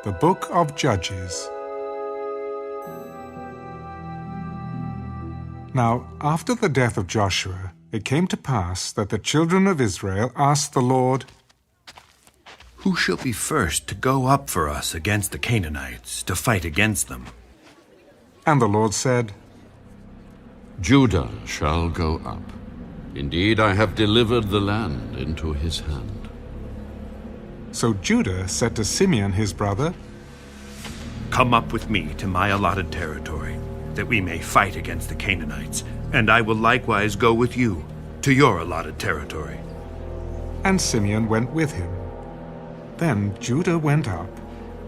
The Book of Judges. Now, after the death of Joshua, it came to pass that the children of Israel asked the Lord, "Who shall be first to go up for us against the Canaanites, to fight against them?" And the Lord said, "Judah shall go up. Indeed, I have delivered the land into his hand." So Judah said to Simeon his brother, "Come up with me to my allotted territory, that we may fight against the Canaanites, and I will likewise go with you to your allotted territory." And Simeon went with him. Then Judah went up,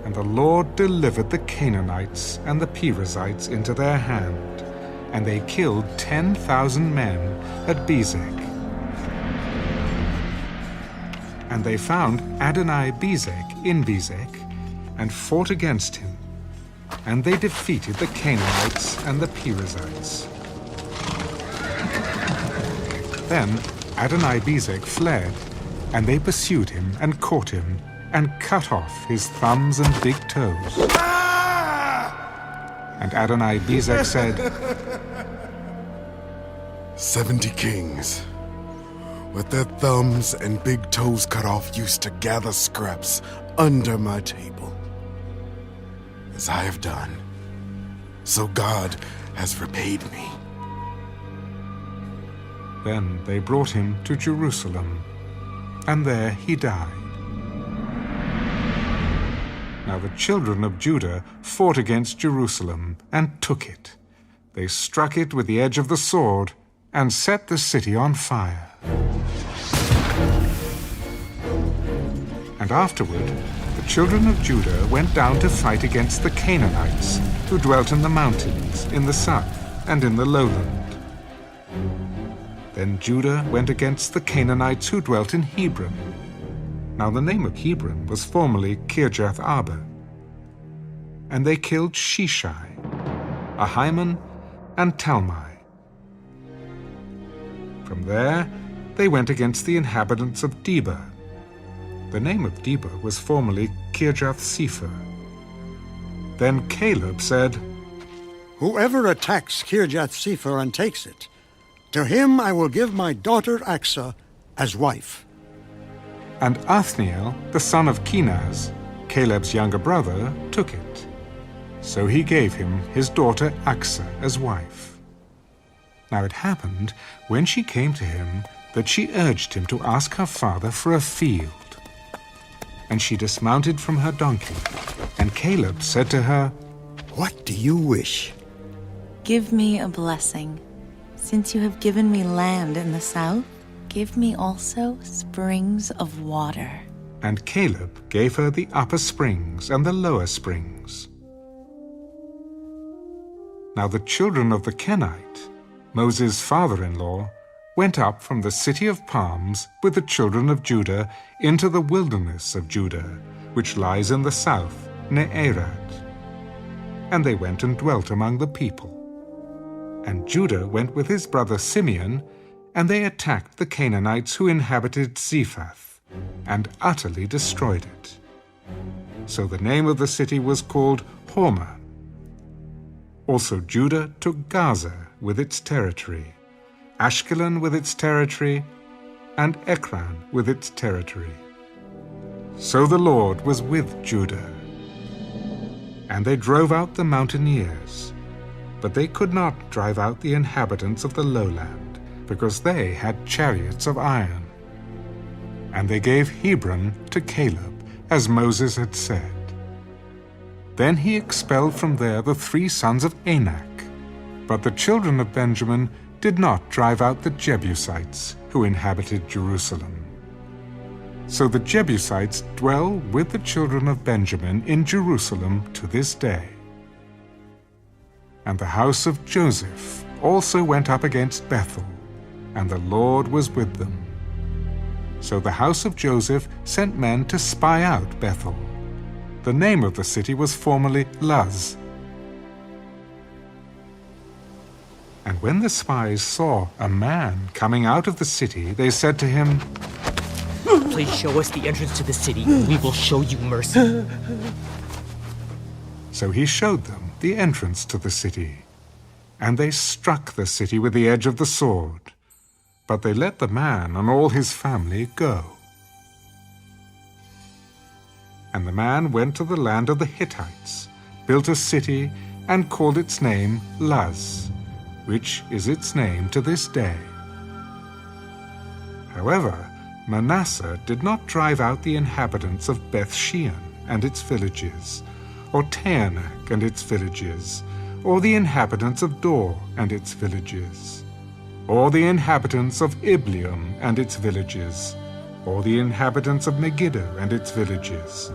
and the Lord delivered the Canaanites and the Perizzites into their hand, and they killed 10,000 men at Bezek. And they found Adonai-Bezek in Bezek, and fought against him, and they defeated the Canaanites and the Perizzites. Then Adonai-Bezek fled, and they pursued him and caught him, and cut off his thumbs and big toes. And Adonai-Bezek said, 70 kings, with their thumbs and big toes cut off, used to gather scraps under my table. As I have done, so God has repaid me. Then they brought him to Jerusalem, and there he died. Now the children of Judah fought against Jerusalem and took it. They struck it with the edge of the sword and set the city on fire. And afterward, the children of Judah went down to fight against the Canaanites, who dwelt in the mountains, in the south, and in the lowland. Then Judah went against the Canaanites who dwelt in Hebron. Now the name of Hebron was formerly Kirjath-Arba. And they killed Sheshai, Ahiman, and Talmai. From there they went against the inhabitants of Debir. The name of Debir was formerly Kirjath-Sepher. Then Caleb said, "Whoever attacks Kirjath-Sepher and takes it, to him I will give my daughter Achsah as wife." And Othniel, the son of Kenaz, Caleb's younger brother, took it. So he gave him his daughter Achsah as wife. Now it happened, when she came to him, that she urged him to ask her father for a field. And she dismounted from her donkey, and Caleb said to her, "What do you wish?" "Give me a blessing. Since you have given me land in the south, give me also springs of water." And Caleb gave her the upper springs and the lower springs. Now the children of the Kenite, Moses' father-in-law, went up from the city of palms with the children of Judah into the wilderness of Judah, which lies in the south, near Arad. And they went and dwelt among the people. And Judah went with his brother Simeon, and they attacked the Canaanites who inhabited Zephath, and utterly destroyed it. So the name of the city was called Hormah. Also Judah took Gaza with its territory, Ashkelon with its territory, and Ekron with its territory. So the Lord was with Judah. And they drove out the mountaineers, but they could not drive out the inhabitants of the lowland, because they had chariots of iron. And they gave Hebron to Caleb, as Moses had said. Then he expelled from there the 3 sons of Anak. But the children of Benjamin did not drive out the Jebusites who inhabited Jerusalem. So the Jebusites dwell with the children of Benjamin in Jerusalem to this day. And the house of Joseph also went up against Bethel, and the Lord was with them. So the house of Joseph sent men to spy out Bethel. The name of the city was formerly Luz. And when the spies saw a man coming out of the city, they said to him, "Please show us the entrance to the city, and we will show you mercy." So he showed them the entrance to the city, and they struck the city with the edge of the sword, but they let the man and all his family go. And the man went to the land of the Hittites, built a city, and called its name Luz, which is its name to this day. However, Manasseh did not drive out the inhabitants of Beth-shean and its villages, or Taanach and its villages, or the inhabitants of Dor and its villages, or the inhabitants of Ibleam and its villages, or the inhabitants of Megiddo and its villages,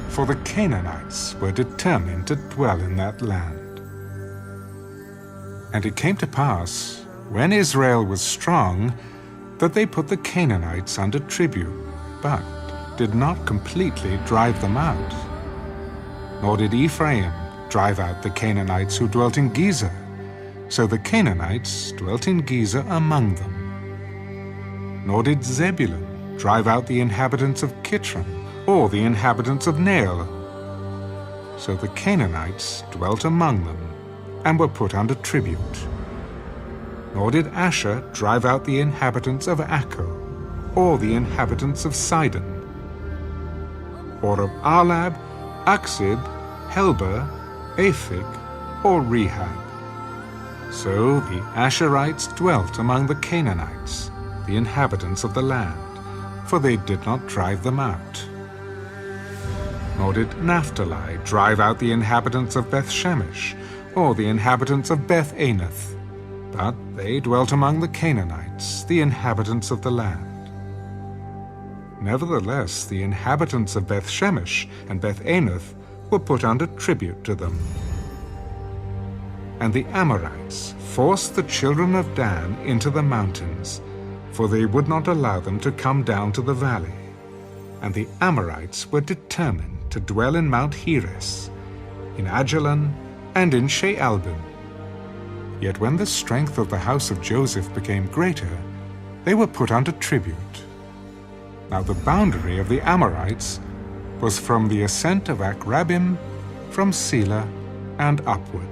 for the Canaanites were determined to dwell in that land. And it came to pass, when Israel was strong, that they put the Canaanites under tribute, but did not completely drive them out. Nor did Ephraim drive out the Canaanites who dwelt in Gezer, so the Canaanites dwelt in Gezer among them. Nor did Zebulun drive out the inhabitants of Kitron, or the inhabitants of Nael. So the Canaanites dwelt among them, and were put under tribute. Nor did Asher drive out the inhabitants of Akko, or the inhabitants of Sidon, or of Arlab, Aksib, Helba, Aphik, or Rehab. So the Asherites dwelt among the Canaanites, the inhabitants of the land, for they did not drive them out. Nor did Naphtali drive out the inhabitants of Beth-shemesh, or the inhabitants of Beth-anath, but they dwelt among the Canaanites, the inhabitants of the land. Nevertheless, the inhabitants of Beth-shemesh and Beth-anath were put under tribute to them. And the Amorites forced the children of Dan into the mountains, for they would not allow them to come down to the valley. And the Amorites were determined to dwell in Mount Heres, in Ajalon, and in Shealbim. Yet when the strength of the house of Joseph became greater, they were put under tribute. Now the boundary of the Amorites was from the ascent of Akrabim, from Selah, and upward.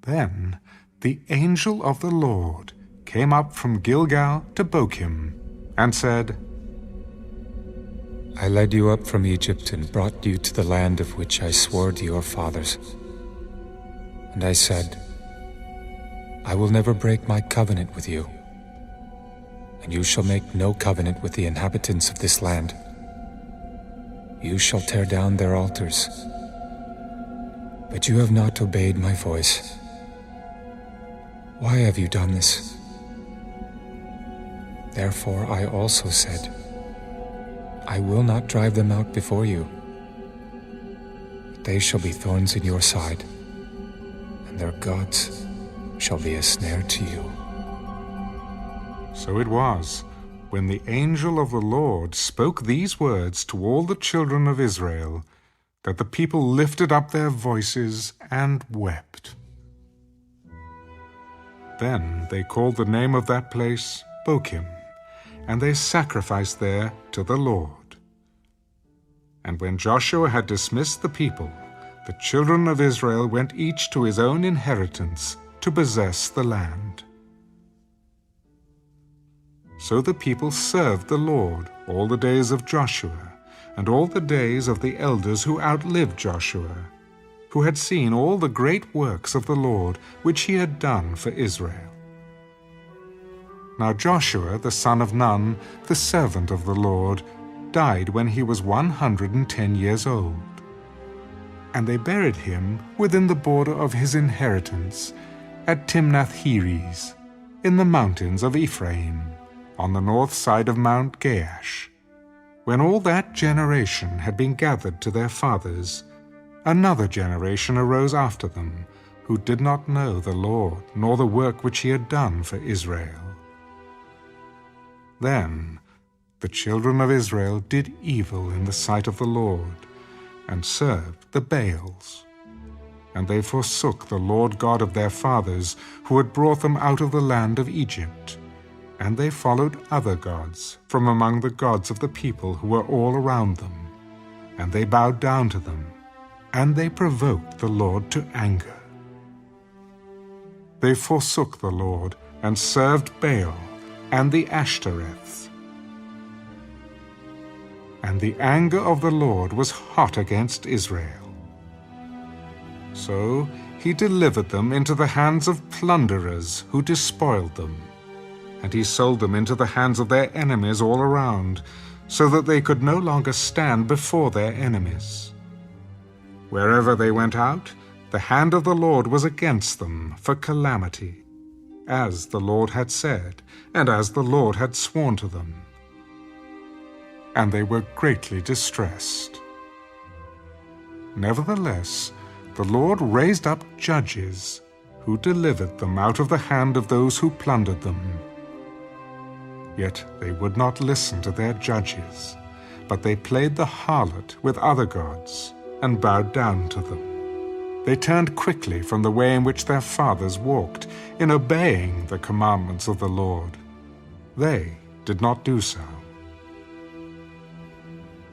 Then the angel of the Lord came up from Gilgal to Bochim, and said, I led you up from Egypt and brought you to the land of which I swore to your fathers. And I said, I will never break my covenant with you, and you shall make no covenant with the inhabitants of this land. You shall tear down their altars. But you have not obeyed my voice. Why have you done this? Therefore I also said, I will not drive them out before you, but they shall be thorns in your side, and their gods shall be a snare to you. So it was, when the angel of the Lord spoke these words to all the children of Israel, that the people lifted up their voices and wept. Then they called the name of that place Bochim, and they sacrificed there to the Lord. And when Joshua had dismissed the people, the children of Israel went each to his own inheritance to possess the land. So the people served the Lord all the days of Joshua, and all the days of the elders who outlived Joshua, who had seen all the great works of the Lord which he had done for Israel. Now Joshua the son of Nun, the servant of the Lord, died when he was 110 years old. And they buried him within the border of his inheritance at Timnath-Heres, in the mountains of Ephraim, on the north side of Mount Gaash. When all that generation had been gathered to their fathers, another generation arose after them, who did not know the Lord, nor the work which he had done for Israel. Then the children of Israel did evil in the sight of the Lord, and served the Baals. and they forsook the Lord God of their fathers, who had brought them out of the land of Egypt. And they followed other gods from among the gods of the people who were all around them. And they bowed down to them, and they provoked the Lord to anger. They forsook the Lord, and served Baal and the Ashtoreths. And the anger of the Lord was hot against Israel. So he delivered them into the hands of plunderers who despoiled them. And he sold them into the hands of their enemies all around, so that they could no longer stand before their enemies. Wherever they went out, the hand of the Lord was against them for calamity, as the Lord had said, and as the Lord had sworn to them. And they were greatly distressed. Nevertheless, the Lord raised up judges, who delivered them out of the hand of those who plundered them. Yet they would not listen to their judges, but they played the harlot with other gods, and bowed down to them. They turned quickly from the way in which their fathers walked, in obeying the commandments of the Lord. They did not do so.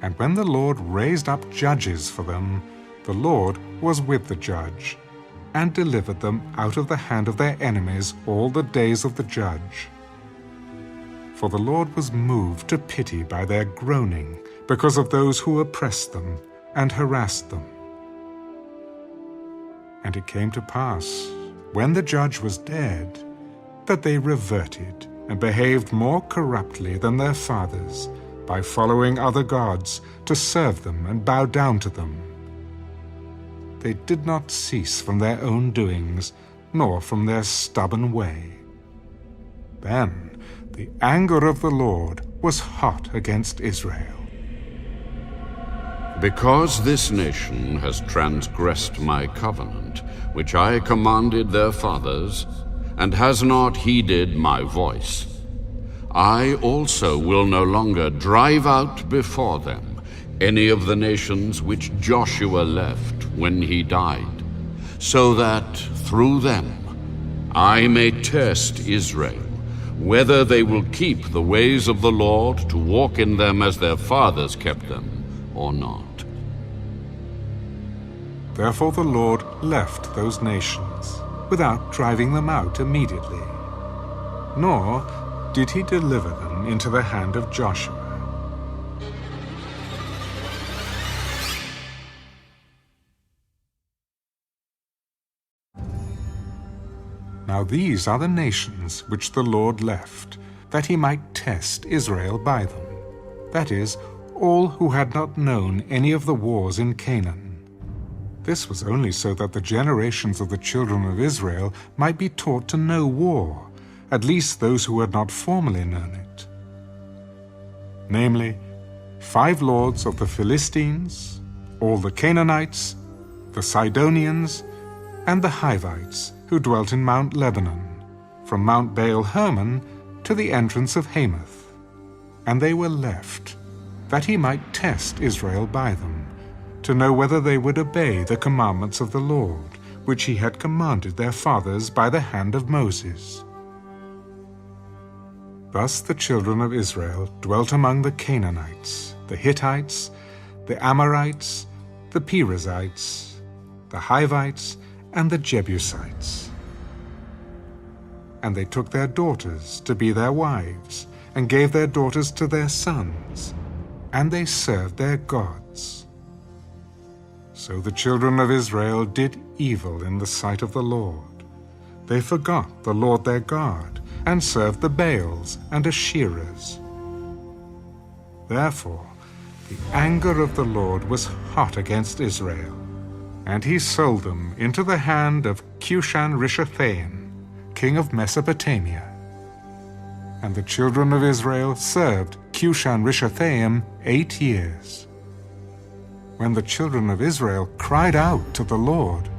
And when the Lord raised up judges for them, the Lord was with the judge, and delivered them out of the hand of their enemies all the days of the judge. For the Lord was moved to pity by their groaning, because of those who oppressed them and harassed them. And it came to pass, when the judge was dead, that they reverted and behaved more corruptly than their fathers, by following other gods to serve them and bow down to them. They did not cease from their own doings, nor from their stubborn way. Then the anger of the Lord was hot against Israel. Because this nation has transgressed my covenant, which I commanded their fathers, and has not heeded my voice, I also will no longer drive out before them any of the nations which Joshua left when he died, so that through them I may test Israel, whether they will keep the ways of the Lord to walk in them as their fathers kept them, or not. Therefore the Lord left those nations, without driving them out immediately, nor did he deliver them into the hand of Joshua. Now these are the nations which the Lord left, that he might test Israel by them, that is, all who had not known any of the wars in Canaan. This was only so that the generations of the children of Israel might be taught to know war, at least those who had not formerly known it. Namely, 5 lords of the Philistines, all the Canaanites, the Sidonians, and the Hivites, who dwelt in Mount Lebanon, from Mount Baal-Hermon to the entrance of Hamath. And they were left, that he might test Israel by them, to know whether they would obey the commandments of the Lord, which he had commanded their fathers by the hand of Moses. Thus the children of Israel dwelt among the Canaanites, the Hittites, the Amorites, the Perizzites, the Hivites, and the Jebusites. And they took their daughters to be their wives, and gave their daughters to their sons, and they served their gods. So the children of Israel did evil in the sight of the Lord. They forgot the Lord their God, and served the Baals and Asherahs. Therefore the anger of the Lord was hot against Israel, and he sold them into the hand of Cushan-Rishathaim, king of Mesopotamia. And the children of Israel served Cushan-Rishathaim 8 years. When the children of Israel cried out to the Lord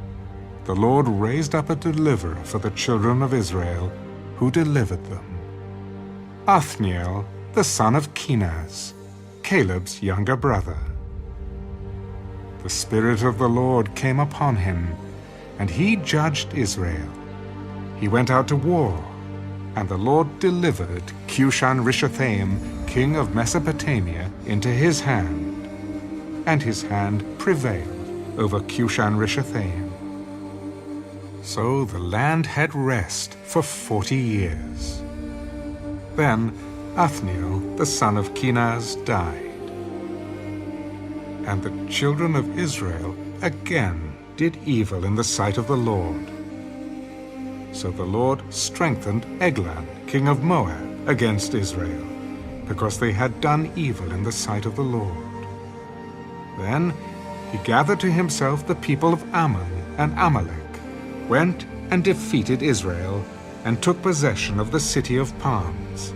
raised up a deliverer for the children of Israel, who delivered them. Othniel, the son of Kenaz, Caleb's younger brother. The Spirit of the Lord came upon him, and he judged Israel. He went out to war, and the Lord delivered Cushan-Rishathaim, king of Mesopotamia, into his hand, and his hand prevailed over Cushan-Rishathaim. So the land had rest for 40 years. Then Othniel, the son of Kenaz, died. And the children of Israel again did evil in the sight of the Lord. So the Lord strengthened Eglon, king of Moab, against Israel, because they had done evil in the sight of the Lord. Then he gathered to himself the people of Ammon and Amalek, went and defeated Israel, and took possession of the city of palms.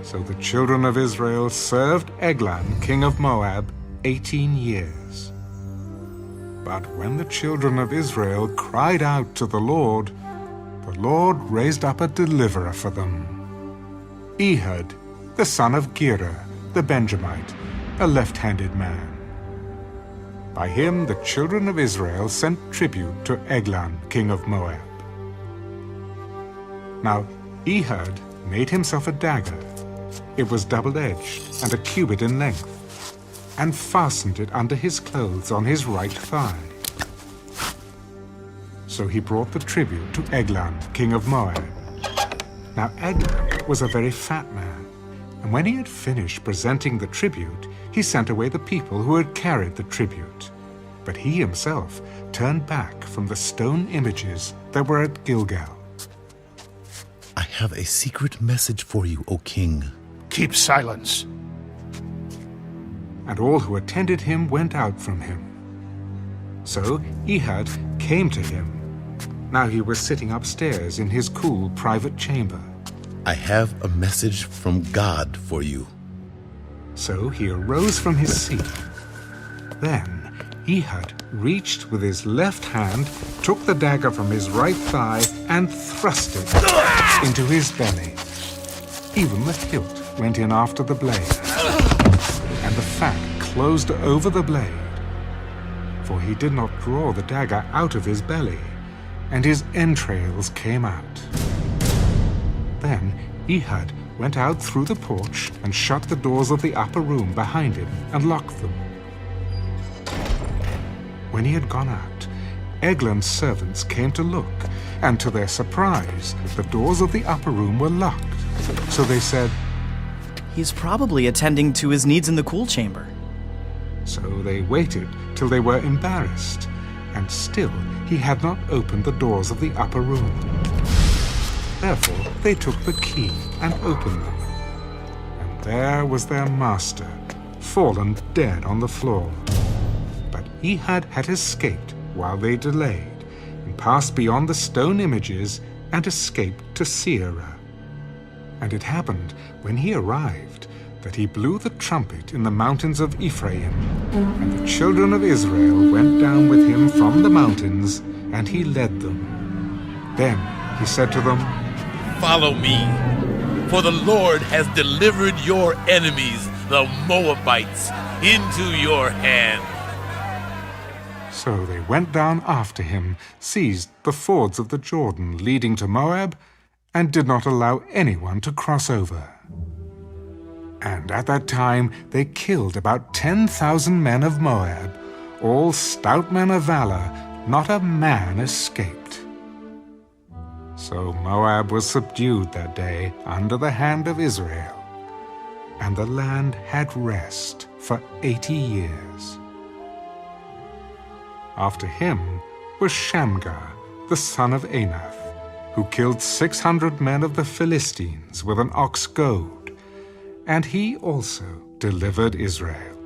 So the children of Israel served Eglon, king of Moab, 18 years. But when the children of Israel cried out to the Lord raised up a deliverer for them. Ehud, the son of Gera, the Benjamite, a left-handed man. By him the children of Israel sent tribute to Eglon, king of Moab. Now Ehud made himself a dagger. It was double-edged and a cubit in length, and fastened it under his clothes on his right thigh. So he brought the tribute to Eglon, king of Moab. Now Eglon was a very fat man, and when he had finished presenting the tribute, he sent away the people who had carried the tribute. But he himself turned back from the stone images that were at Gilgal. I have a secret message for you, O king. Keep silence. And all who attended him went out from him. So Ehud came to him. Now he was sitting upstairs in his cool private chamber. I have a message from God for you. So he arose from his seat. Then Ehud reached with his left hand, took the dagger from his right thigh, and thrust it into his belly. Even the hilt went in after the blade, and the fat closed over the blade. For he did not draw the dagger out of his belly, and his entrails came out. Then Ehud went out through the porch and shut the doors of the upper room behind him and locked them. When he had gone out, Eglon's servants came to look, and to their surprise, the doors of the upper room were locked. So they said, "He's probably attending to his needs in the cool chamber." So they waited till they were embarrassed, and still he had not opened the doors of the upper room. Therefore they took the key and opened them. And there was their master, fallen dead on the floor. But Ehud had escaped while they delayed, and passed beyond the stone images, and escaped to Seirah. And it happened, when he arrived, that he blew the trumpet in the mountains of Ephraim, and the children of Israel went down with him from the mountains, and he led them. Then he said to them, "Follow me, for the Lord has delivered your enemies, the Moabites, into your hand." So they went down after him, seized the fords of the Jordan leading to Moab, and did not allow anyone to cross over. And at that time they killed about 10,000 men of Moab, all stout men of valor, not a man escaped. So Moab was subdued that day under the hand of Israel, and the land had rest for 80 years. After him was Shamgar, the son of Anath, who killed 600 men of the Philistines with an ox goad, and he also delivered Israel.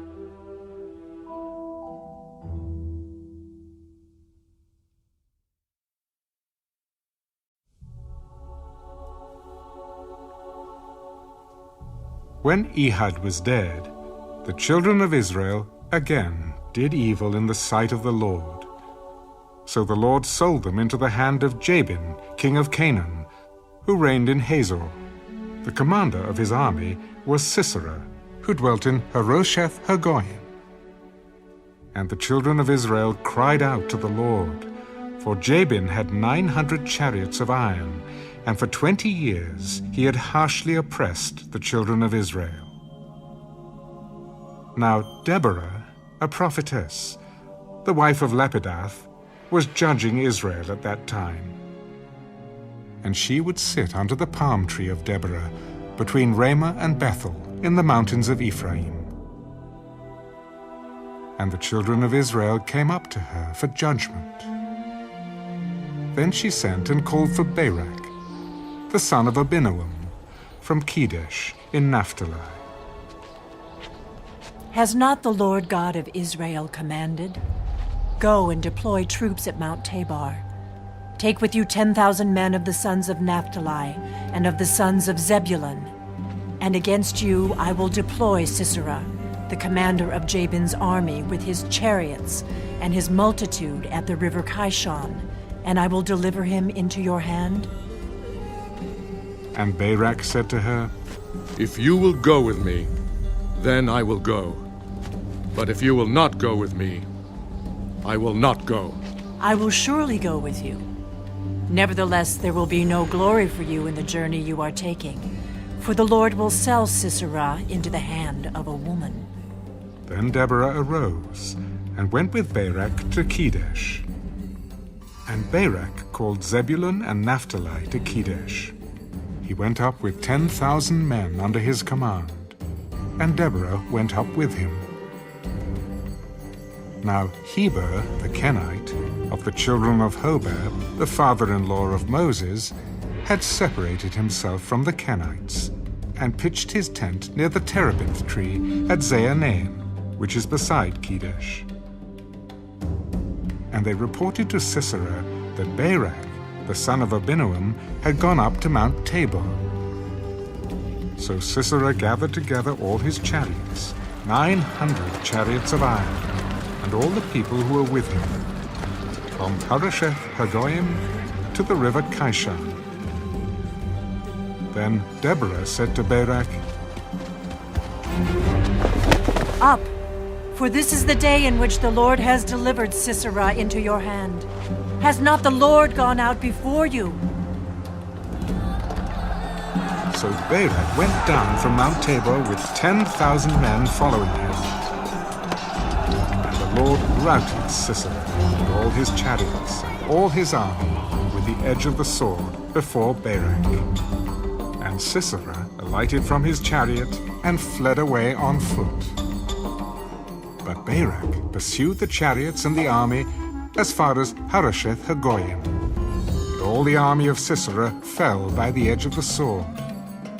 When Ehud was dead, the children of Israel again did evil in the sight of the Lord. So the Lord sold them into the hand of Jabin, king of Canaan, who reigned in Hazor. The commander of his army was Sisera, who dwelt in Harosheth Hagoyim. And the children of Israel cried out to the Lord, for Jabin had 900 chariots of iron, and for 20 years he had harshly oppressed the children of Israel. Now Deborah, a prophetess, the wife of Lapidath, was judging Israel at that time. And she would sit under the palm tree of Deborah, between Ramah and Bethel, in the mountains of Ephraim. And the children of Israel came up to her for judgment. Then she sent and called for Barak, the son of Abinoam, from Kedesh in Naphtali. Has not the Lord God of Israel commanded? Go and deploy troops at Mount Tabor. Take with you 10,000 men of the sons of Naphtali and of the sons of Zebulun. And against you I will deploy Sisera, the commander of Jabin's army, with his chariots and his multitude at the river Kishon, and I will deliver him into your hand. And Barak said to her, If you will go with me, then I will go. But if you will not go with me, I will not go. I will surely go with you. Nevertheless, there will be no glory for you in the journey you are taking, for the Lord will sell Sisera into the hand of a woman. Then Deborah arose and went with Barak to Kedesh. And Barak called Zebulun and Naphtali to Kedesh. He went up with 10,000 men under his command, and Deborah went up with him. Now Heber the Kenite, of the children of Hobab, the father-in-law of Moses, had separated himself from the Kenites, and pitched his tent near the terebinth tree at Zaanaim, which is beside Kedesh. And they reported to Sisera that Barak, the son of Abinoam, had gone up to Mount Tabor. So Sisera gathered together all his chariots, 900 chariots of iron, and all the people who were with him, from Harosheth Hagoyim to the river Kishon. Then Deborah said to Barak, Up, for this is the day in which the Lord has delivered Sisera into your hand. Has not the Lord gone out before you? So Barak went down from Mount Tabor with 10,000 men following him. And the Lord routed Sisera and all his chariots and all his army with the edge of the sword before Barak. And Sisera alighted from his chariot and fled away on foot. But Barak pursued the chariots and the army as far as Harosheth Hagoyim. And all the army of Sisera fell by the edge of the sword.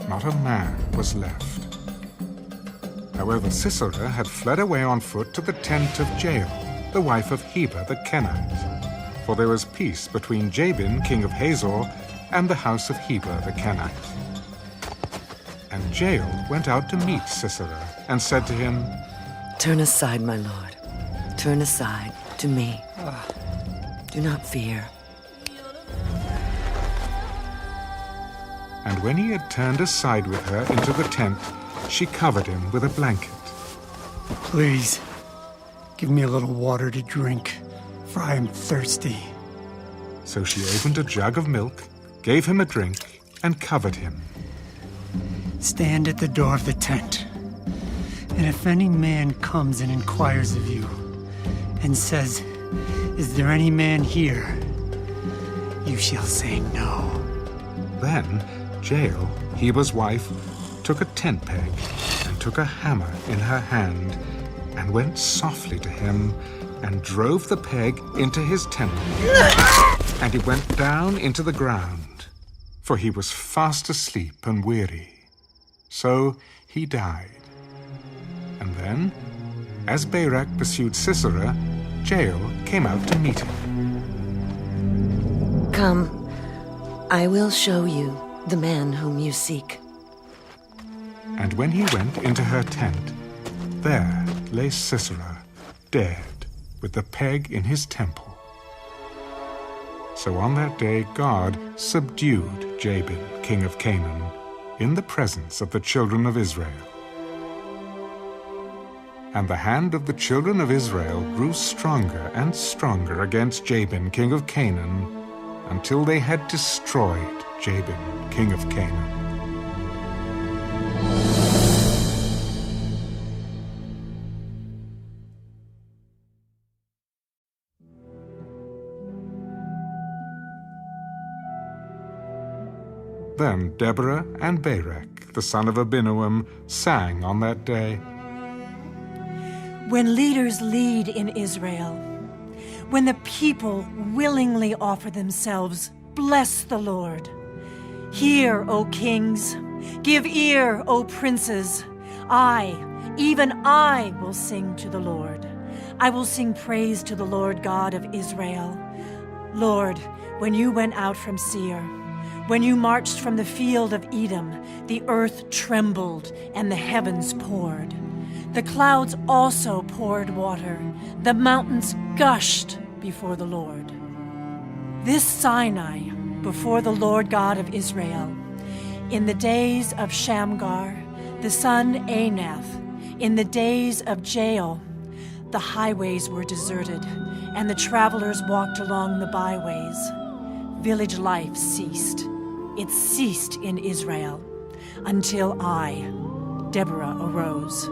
Not a man was left. However, Sisera had fled away on foot to the tent of Jael, the wife of Heber the Kenite. For there was peace between Jabin, king of Hazor, and the house of Heber the Kenite. And Jael went out to meet Sisera, and said to him, Turn aside, my lord. Turn aside to me. Do not fear. And when he had turned aside with her into the tent, she covered him with a blanket. Please, give me a little water to drink, for I am thirsty. So she opened a jug of milk, gave him a drink, and covered him. Stand at the door of the tent, and if any man comes and inquires of you, and says, Is there any man here? You shall say no. Then Jael, Heber's wife, took a tent peg and took a hammer in her hand and went softly to him and drove the peg into his temple. And he went down into the ground, for he was fast asleep and weary. So he died. And then, as Barak pursued Sisera, Jael came out to meet him. Come, I will show you the man whom you seek. And when he went into her tent, there lay Sisera, dead, with the peg in his temple. So on that day God subdued Jabin, king of Canaan, in the presence of the children of Israel. And the hand of the children of Israel grew stronger and stronger against Jabin, king of Canaan, until they had destroyed Jabin, king of Canaan. Then Deborah and Barak, the son of Abinoam, sang on that day. When leaders lead in Israel, when the people willingly offer themselves, bless the Lord. Hear, O kings, give ear, O princes. I, even I, will sing to the Lord. I will sing praise to the Lord God of Israel. Lord, when you went out from Seir, when you marched from the field of Edom, the earth trembled and the heavens poured. The clouds also poured water. The mountains gushed before the Lord. This Sinai, before the Lord God of Israel, in the days of Shamgar, the son Anath, in the days of Jael, the highways were deserted, and the travelers walked along the byways. Village life ceased. It ceased in Israel until I, Deborah, arose.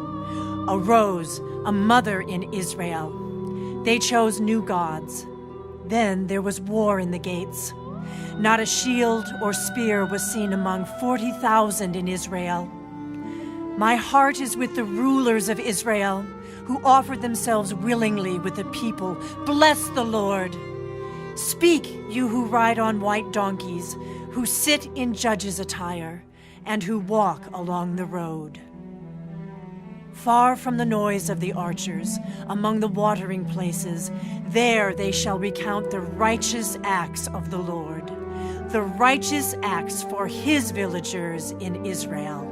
Arose, a mother in Israel. They chose new gods. Then there was war in the gates. Not a shield or spear was seen among 40,000 in Israel. My heart is with the rulers of Israel, who offered themselves willingly with the people. Bless the Lord. Speak, you who ride on white donkeys, who sit in judges' attire, and who walk along the road. Far from the noise of the archers, among the watering places, there they shall recount the righteous acts of the Lord, the righteous acts for his villagers in Israel.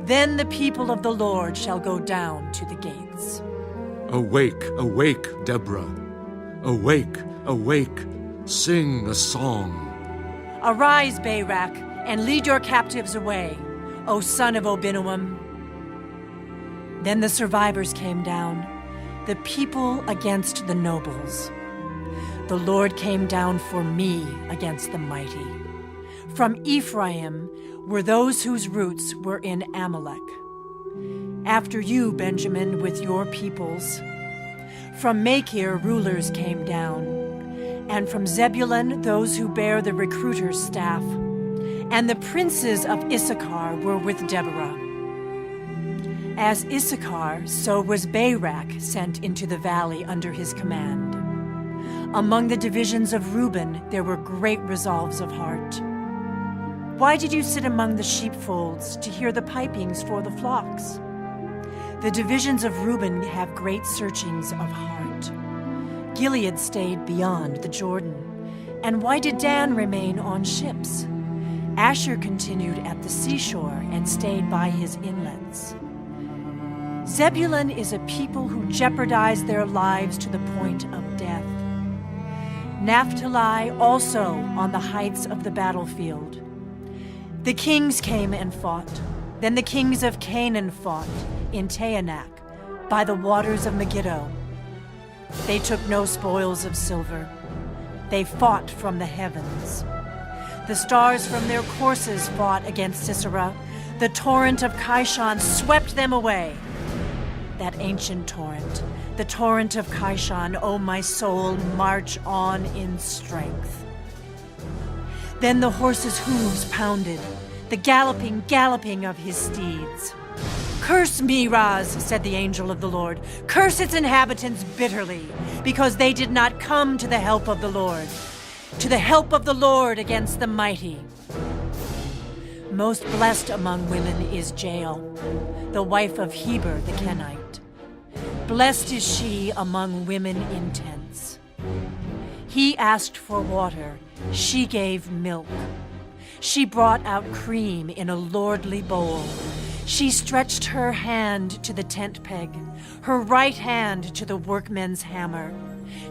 Then the people of the Lord shall go down to the gates. Awake, awake, Deborah. Awake, awake, sing a song. Arise, Barak, and lead your captives away, O son of Abinoam. Then the survivors came down, the people against the nobles. The Lord came down for me against the mighty. From Ephraim were those whose roots were in Amalek. After you, Benjamin, with your peoples. From Machir rulers came down, and from Zebulun those who bear the recruiter's staff. And the princes of Issachar were with Deborah. As Issachar, so was Barak sent into the valley under his command. Among the divisions of Reuben there were great resolves of heart. Why did you sit among the sheepfolds to hear the pipings for the flocks? The divisions of Reuben have great searchings of heart. Gilead stayed beyond the Jordan. And why did Dan remain on ships? Asher continued at the seashore and stayed by his inlets. Zebulun is a people who jeopardize their lives to the point of death. Naphtali also on the heights of the battlefield. The kings came and fought. Then the kings of Canaan fought in Taanach by the waters of Megiddo. They took no spoils of silver. They fought from the heavens. The stars from their courses fought against Sisera. The torrent of Kishon swept them away. That ancient torrent, the torrent of Kishon, O my soul, march on in strength. Then the horses' hooves pounded, the galloping of his steeds. Curse Meroz, said the angel of the Lord. Curse its inhabitants bitterly, because they did not come to the help of the Lord, to the help of the Lord against the mighty. Most blessed among women is Jael, the wife of Heber the Kenite. Blessed is she among women in tents. He asked for water, she gave milk. She brought out cream in a lordly bowl. She stretched her hand to the tent peg, her right hand to the workman's hammer.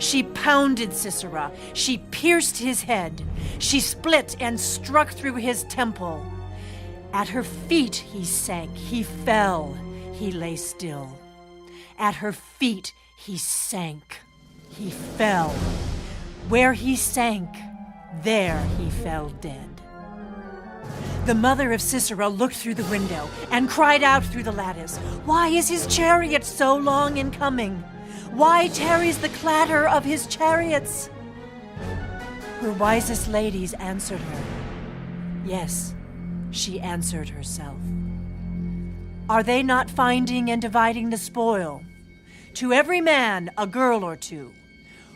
She pounded Sisera. She pierced his head. She split and struck through his temple. At her feet he sank. He fell. He lay still. At her feet he sank. He fell. Where he sank, there he fell dead. The mother of Sisera looked through the window and cried out through the lattice, "Why is his chariot so long in coming? Why tarries the clatter of his chariots?" Her wisest ladies answered her. Yes, she answered herself. Are they not finding and dividing the spoil? To every man a girl or two.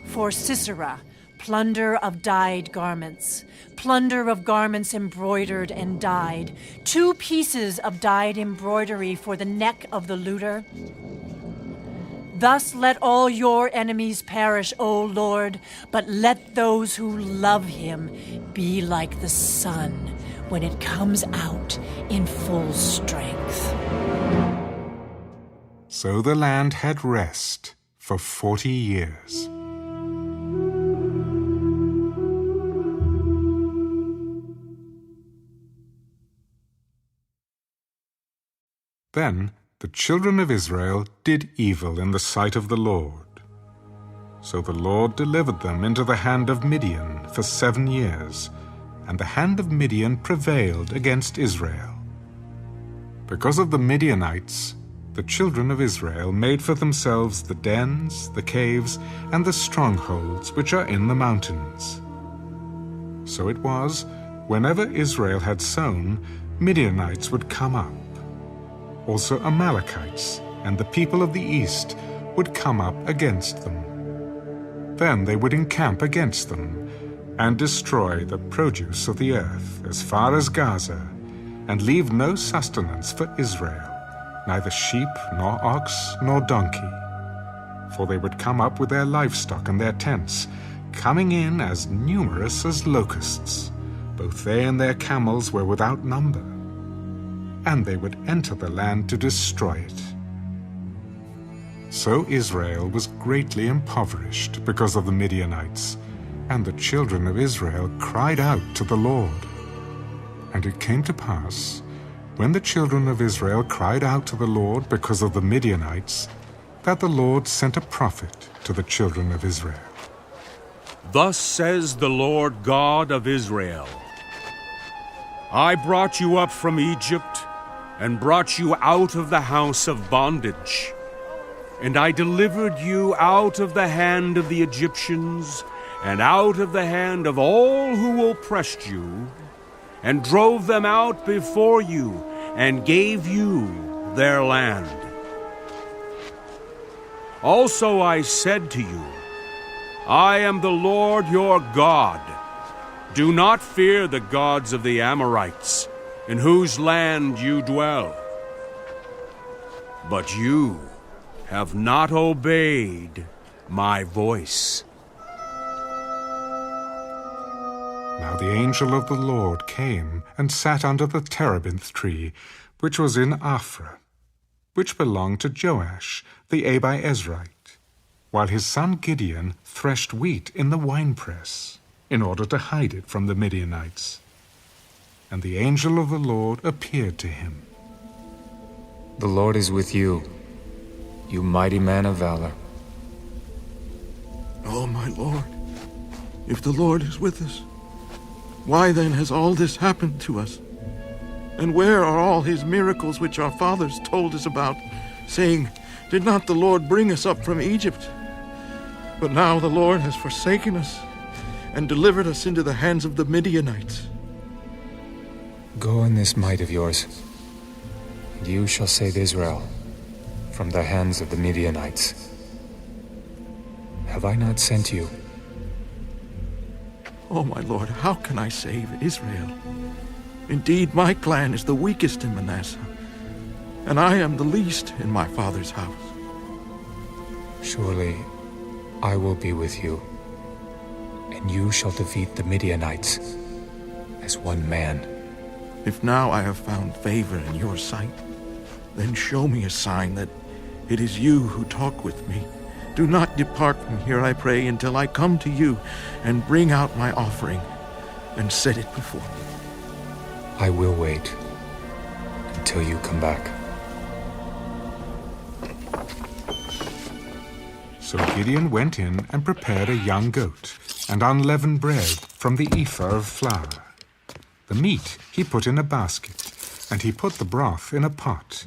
For Sisera, plunder of dyed garments, plunder of garments embroidered and dyed, 2 pieces of dyed embroidery for the neck of the looter. Thus let all your enemies perish, O Lord, but let those who love him be like the sun when it comes out in full strength. So the land had rest for 40 years. Then the children of Israel did evil in the sight of the Lord. So the Lord delivered them into the hand of Midian for 7 years, and the hand of Midian prevailed against Israel. Because of the Midianites, the children of Israel made for themselves the dens, the caves, and the strongholds which are in the mountains. So it was, whenever Israel had sown, Midianites would come up. Also Amalekites and the people of the east would come up against them. Then they would encamp against them and destroy the produce of the earth as far as Gaza, and leave no sustenance for Israel, neither sheep nor ox nor donkey. For they would come up with their livestock and their tents, coming in as numerous as locusts. Both they and their camels were without number. And they would enter the land to destroy it. So Israel was greatly impoverished because of the Midianites, and the children of Israel cried out to the Lord. And it came to pass, when the children of Israel cried out to the Lord because of the Midianites, that the Lord sent a prophet to the children of Israel. Thus says the Lord God of Israel, I brought you up from Egypt, and brought you out of the house of bondage. And I delivered you out of the hand of the Egyptians, and out of the hand of all who oppressed you, and drove them out before you, and gave you their land. Also I said to you, I am the Lord your God. Do not fear the gods of the Amorites, in whose land you dwell. But you have not obeyed my voice. Now the angel of the Lord came and sat under the terebinth tree, which was in Ophrah, which belonged to Joash the Abiezrite, while his son Gideon threshed wheat in the winepress, in order to hide it from the Midianites. And the angel of the Lord appeared to him. The Lord is with you, you mighty man of valor. Oh, my Lord, if the Lord is with us, why then has all this happened to us? And where are all his miracles which our fathers told us about, saying, Did not the Lord bring us up from Egypt? But now the Lord has forsaken us and delivered us into the hands of the Midianites. Go in this might of yours, and you shall save Israel from the hands of the Midianites. Have I not sent you? Oh, my Lord, how can I save Israel? Indeed, my clan is the weakest in Manasseh, and I am the least in my father's house. Surely I will be with you, and you shall defeat the Midianites as one man. If now I have found favor in your sight, then show me a sign that it is you who talk with me. Do not depart from here, I pray, until I come to you and bring out my offering and set it before me. I will wait until you come back. So Gideon went in and prepared a young goat and unleavened bread from the ephah of flour. The meat he put in a basket, and he put the broth in a pot.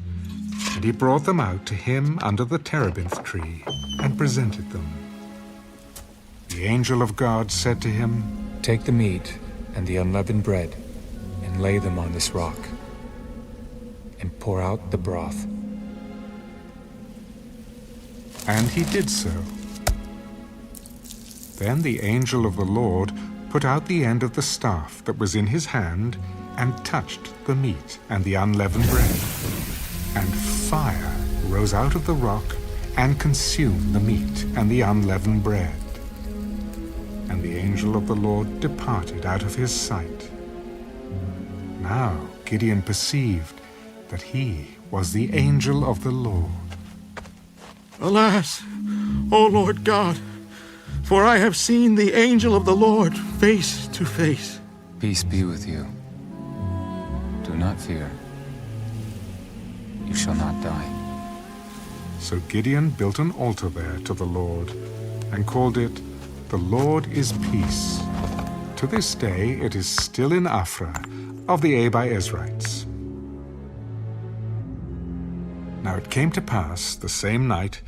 And he brought them out to him under the terebinth tree and presented them. The angel of God said to him, "Take the meat and the unleavened bread and lay them on this rock, and pour out the broth." And he did so. Then the angel of the Lord put out the end of the staff that was in his hand and touched the meat and the unleavened bread. And fire rose out of the rock and consumed the meat and the unleavened bread. And the angel of the Lord departed out of his sight. Now Gideon perceived that he was the angel of the Lord. Alas, O Lord God, for I have seen the angel of the Lord face to face. Peace be with you. Do not fear. You shall not die. So Gideon built an altar there to the Lord and called it, "The Lord is Peace." To this day it is still in Ophrah of the Abiezrites. Now it came to pass the same night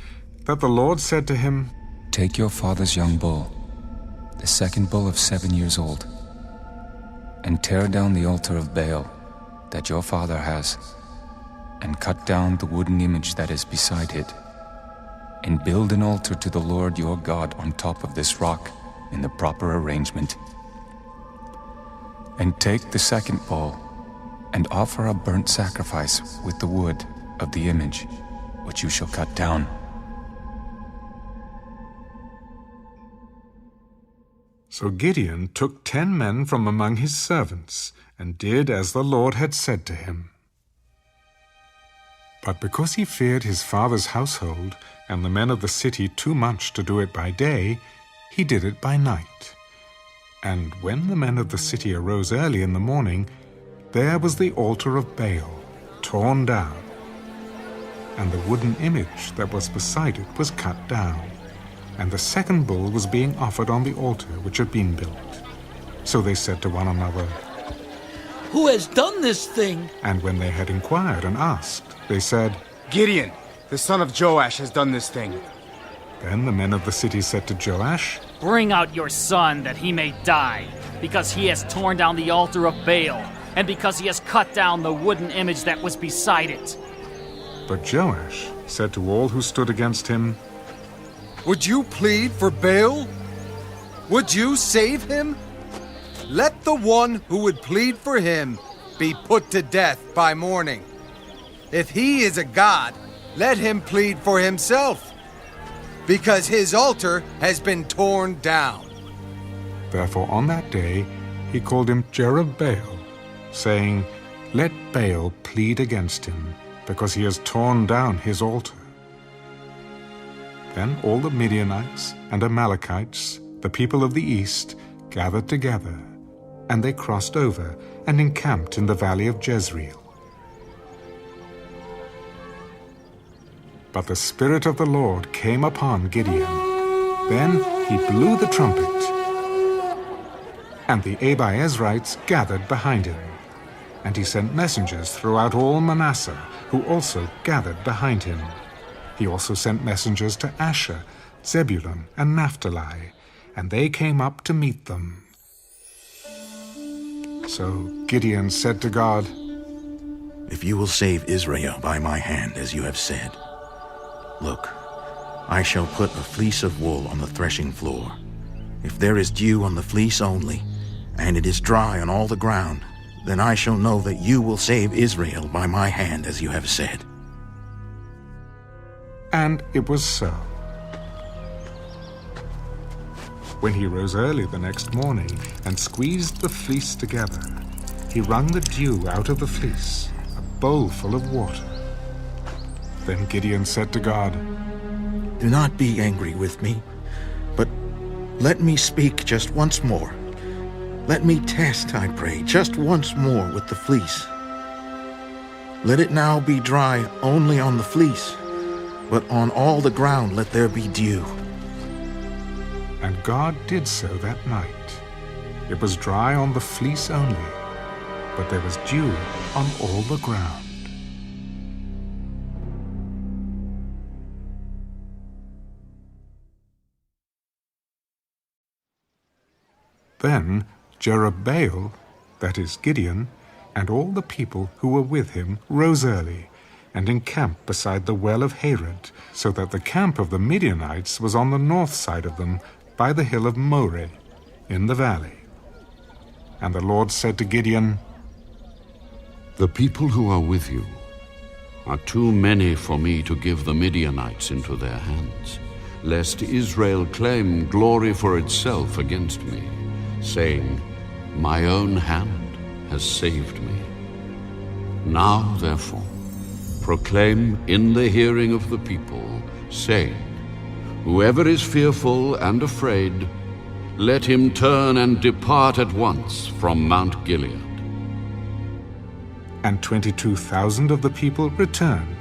that the Lord said to him, "Take your father's young bull, the second bull of 7 years old, and tear down the altar of Baal that your father has, and cut down the wooden image that is beside it, and build an altar to the Lord your God on top of this rock in the proper arrangement. And take the second bull, and offer a burnt sacrifice with the wood of the image, which you shall cut down." So Gideon took 10 men from among his servants, and did as the Lord had said to him. But because he feared his father's household and the men of the city too much to do it by day, he did it by night. And when the men of the city arose early in the morning, there was the altar of Baal torn down, and the wooden image that was beside it was cut down, and the second bull was being offered on the altar which had been built. So they said to one another, "Who has done this thing?" And when they had inquired and asked, they said, "Gideon, the son of Joash, has done this thing." Then the men of the city said to Joash, "Bring out your son that he may die, because he has torn down the altar of Baal, and because he has cut down the wooden image that was beside it." But Joash said to all who stood against him, "Would you plead for Baal? Would you save him? Let the one who would plead for him be put to death by morning. If he is a god, let him plead for himself, because his altar has been torn down." Therefore on that day he called him Jerubbaal, saying, "Let Baal plead against him, because he has torn down his altar." Then all the Midianites and Amalekites, the people of the east, gathered together, and they crossed over and encamped in the valley of Jezreel. But the Spirit of the Lord came upon Gideon. Then he blew the trumpet, and the Abiezrites gathered behind him. And he sent messengers throughout all Manasseh, who also gathered behind him. He also sent messengers to Asher, Zebulun, and Naphtali, and they came up to meet them. So Gideon said to God, "If you will save Israel by my hand, as you have said, look, I shall put a fleece of wool on the threshing floor. If there is dew on the fleece only, and it is dry on all the ground, then I shall know that you will save Israel by my hand, as you have said." And it was so. When he rose early the next morning and squeezed the fleece together, he wrung the dew out of the fleece, a bowl full of water. Then Gideon said to God, "Do not be angry with me, but let me speak just once more. Let me test, I pray, just once more with the fleece. Let it now be dry only on the fleece, but on all the ground let there be dew." And God did so that night. It was dry on the fleece only, but there was dew on all the ground. Then Jerubbaal, that is Gideon, and all the people who were with him rose early and encamped beside the well of Harod, so that the camp of the Midianites was on the north side of them by the hill of Moreh in the valley. And the Lord said to Gideon, The people who are with you are too many for me to give the Midianites into their hands, lest Israel claim glory for itself against me, saying, My own hand has saved me. Now, therefore, proclaim in the hearing of the people, saying, Whoever is fearful and afraid, let him turn and depart at once from Mount Gilead. And 22,000 of the people returned,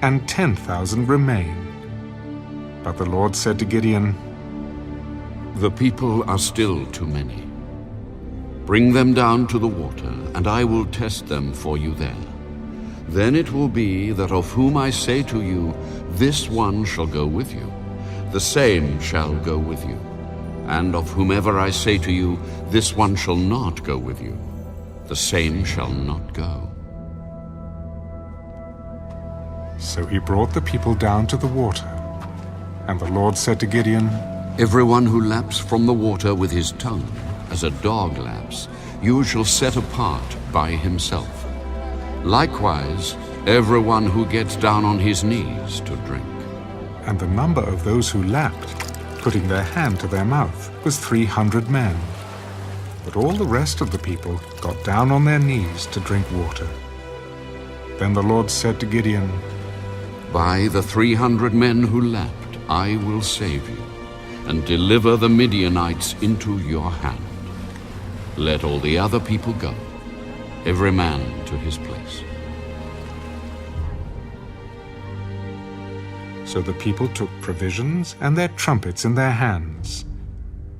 and 10,000 remained. But the Lord said to Gideon, The people are still too many. Bring them down to the water, and I will test them for you there. Then it will be that of whom I say to you, This one shall go with you, the same shall go with you. And of whomever I say to you, This one shall not go with you, the same shall not go. So he brought the people down to the water. And the Lord said to Gideon, Everyone who laps from the water with his tongue, as a dog laps, you shall set apart by himself. Likewise, everyone who gets down on his knees to drink. And the number of those who lapped, putting their hand to their mouth, was 300 men. But all the rest of the people got down on their knees to drink water. Then the Lord said to Gideon, By the 300 men who lapped, I will save you, and deliver the Midianites into your hand. Let all the other people go, every man to his place. So the people took provisions and their trumpets in their hands.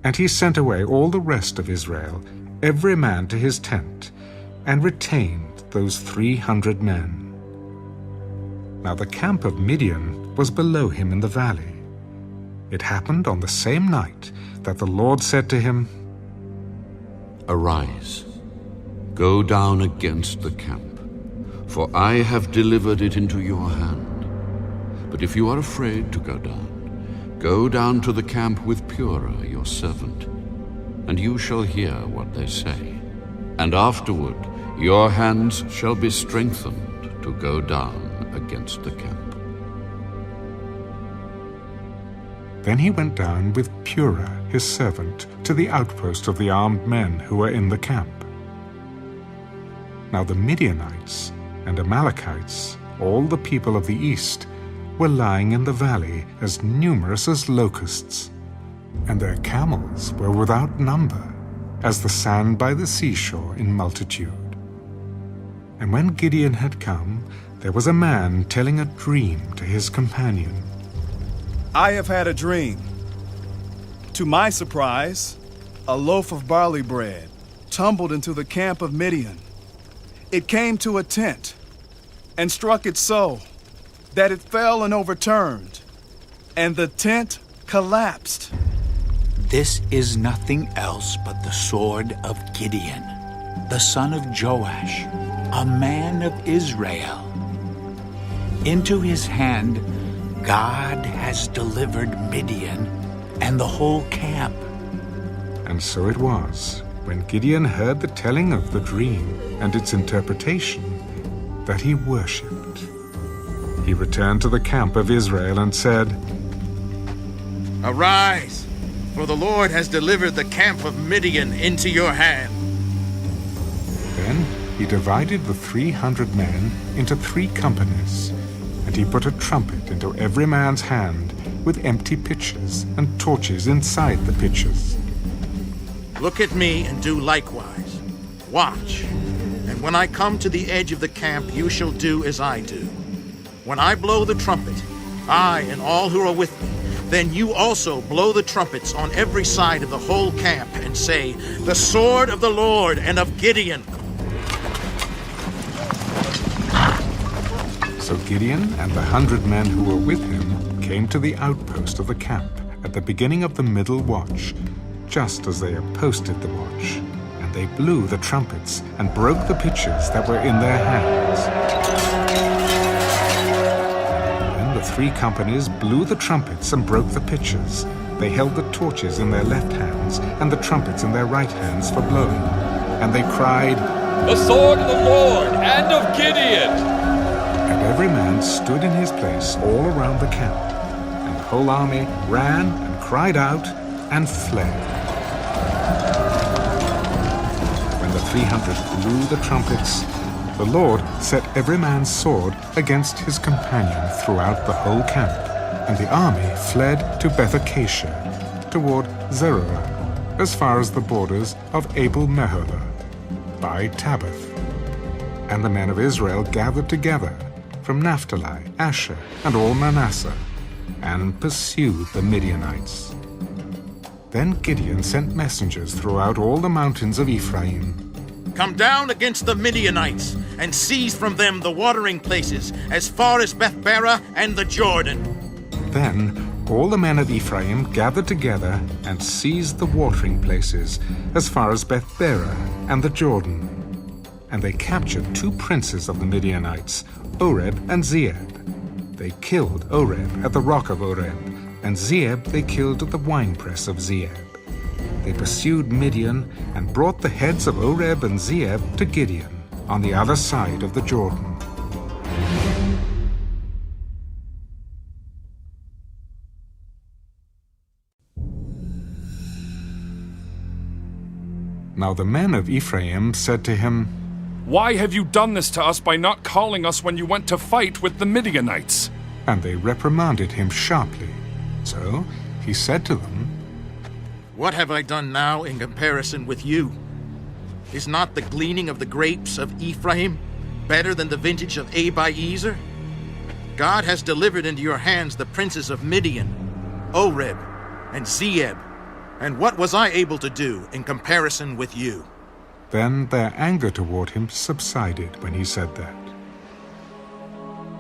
And he sent away all the rest of Israel, every man to his tent, and retained those 300 men. Now the camp of Midian was below him in the valley. It happened on the same night that the Lord said to him, Arise, go down against the camp, for I have delivered it into your hand. But if you are afraid to go down to the camp with Purah, your servant, and you shall hear what they say. And afterward your hands shall be strengthened to go down against the camp. Then he went down with Purah, his servant, to the outpost of the armed men who were in the camp. Now the Midianites and Amalekites, all the people of the east, were lying in the valley as numerous as locusts, and their camels were without number, as the sand by the seashore in multitude. And when Gideon had come, there was a man telling a dream to his companion. I have had a dream. To my surprise, a loaf of barley bread tumbled into the camp of Midian. It came to a tent and struck it so that it fell and overturned, and the tent collapsed. This is nothing else but the sword of Gideon, the son of Joash, a man of Israel. Into his hand God has delivered Midian and the whole camp. And so it was, when Gideon heard the telling of the dream and its interpretation, that he worshipped. He returned to the camp of Israel and said, Arise, for the Lord has delivered the camp of Midian into your hand. Then he divided the 300 men into 3 companies, and he put a trumpet into every man's hand with empty pitchers and torches inside the pitchers. Look at me and do likewise. Watch, and when I come to the edge of the camp, you shall do as I do. When I blow the trumpet, I and all who are with me Then you also blow the trumpets on every side of the whole camp and say, "The sword of the Lord and of Gideon." So Gideon and the 100 men who were with him came to the outpost of the camp at the beginning of the middle watch, just as they had posted the watch. And they blew the trumpets and broke the pitchers that were in their hands. Then the 3 companies blew the trumpets and broke the pitchers. They held the torches in their left hands and the trumpets in their right hands for blowing. And they cried, "The sword of the Lord and of Gideon!" And every man stood in his place all around the camp. And the whole army ran and cried out and fled. When the 300 blew the trumpets, the Lord set every man's sword against his companion throughout the whole camp. And the army fled to Beth-Acacia, toward Zerorah, as far as the borders of Abel-Meholah, by Tabbath. And the men of Israel gathered together from Naphtali, Asher, and all Manasseh, and pursued the Midianites. Then Gideon sent messengers throughout all the mountains of Ephraim. "Come down against the Midianites, and seize from them the watering places as far as Beth-barah and the Jordan." Then all the men of Ephraim gathered together and seized the watering places as far as Beth-barah and the Jordan. And they captured 2 princes of the Midianites, Oreb and Zeeb. They killed Oreb at the rock of Oreb, and Zeeb they killed at the winepress of Zeeb. They pursued Midian and brought the heads of Oreb and Zeeb to Gideon on the other side of the Jordan. Now the men of Ephraim said to him, "Why have you done this to us by not calling us when you went to fight with the Midianites?" And they reprimanded him sharply. So he said to them, "What have I done now in comparison with you? Is not the gleaning of the grapes of Ephraim better than the vintage of Abiezer? God has delivered into your hands the princes of Midian, Oreb, and Zeeb, and what was I able to do in comparison with you?" Then their anger toward him subsided when he said that.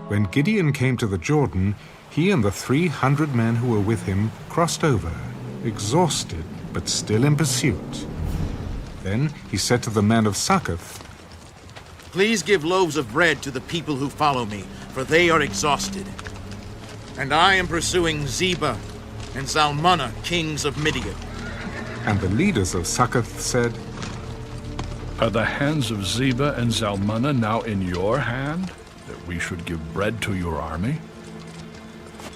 When Gideon came to the Jordan, he and the 300 men who were with him crossed over, exhausted but still in pursuit. Then he said to the men of Succoth, "Please give loaves of bread to the people who follow me, for they are exhausted. And I am pursuing Zebah and Zalmunna, kings of Midian." And the leaders of Succoth said, "Are the hands of Zebah and Zalmunna now in your hand, that we should give bread to your army?"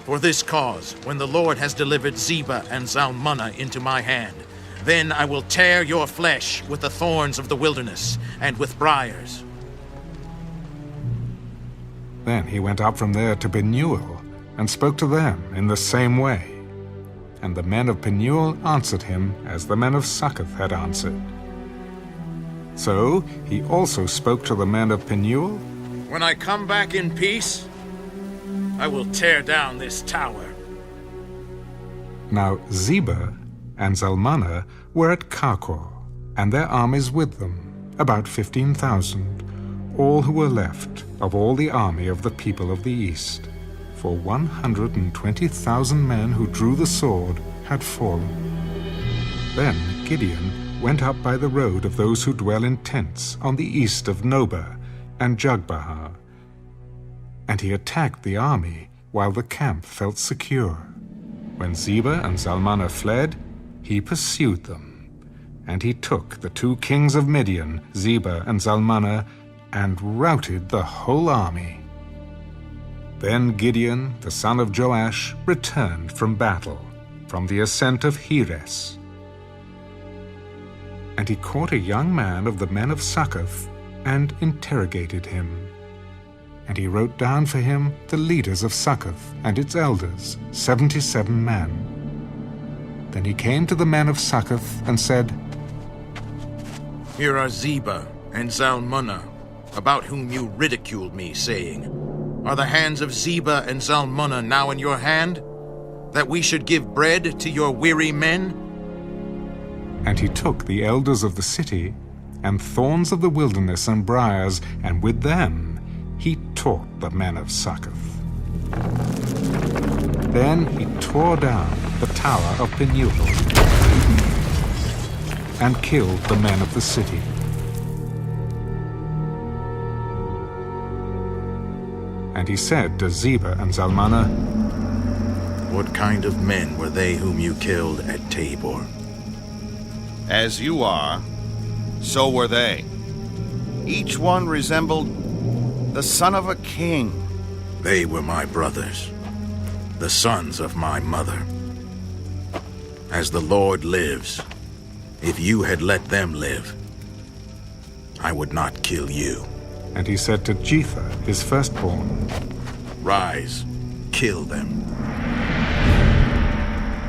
"For this cause, when the Lord has delivered Zebah and Zalmunna into my hand, then I will tear your flesh with the thorns of the wilderness and with briars." Then he went up from there to Penuel and spoke to them in the same way. And the men of Penuel answered him as the men of Succoth had answered. So he also spoke to the men of Penuel, "When I come back in peace, I will tear down this tower." Now Zebah and Zalmunna were at Karkor, and their armies with them, about 15,000, all who were left of all the army of the people of the east. For 120,000 men who drew the sword had fallen. Then Gideon went up by the road of those who dwell in tents on the east of Nobah and Jogbehah, and he attacked the army while the camp felt secure. When Zebah and Zalmunna fled, he pursued them, and he took the 2 kings of Midian, Zebah and Zalmunna, and routed the whole army. Then Gideon, the son of Joash, returned from battle, from the ascent of Heres. And he caught a young man of the men of Succoth and interrogated him. And he wrote down for him the leaders of Succoth and its elders, 77 men. Then he came to the men of Succoth and said, "Here are Zebah and Zalmunna, about whom you ridiculed me, saying, 'Are the hands of Zebah and Zalmunna now in your hand?' that we should give bread to your weary men? And he took the elders of the city, and thorns of the wilderness and briars, and with them he taught the men of Succoth. Then he tore down the tower of Penuel, and killed the men of the city. And he said to Zebah and Zalmunna, What kind of men were they whom you killed at Tabor? As you are, so were they. Each one resembled the son of a king. They were my brothers, the sons of my mother. As the Lord lives, if you had let them live, I would not kill you. And he said to Jether, his firstborn, Rise, kill them.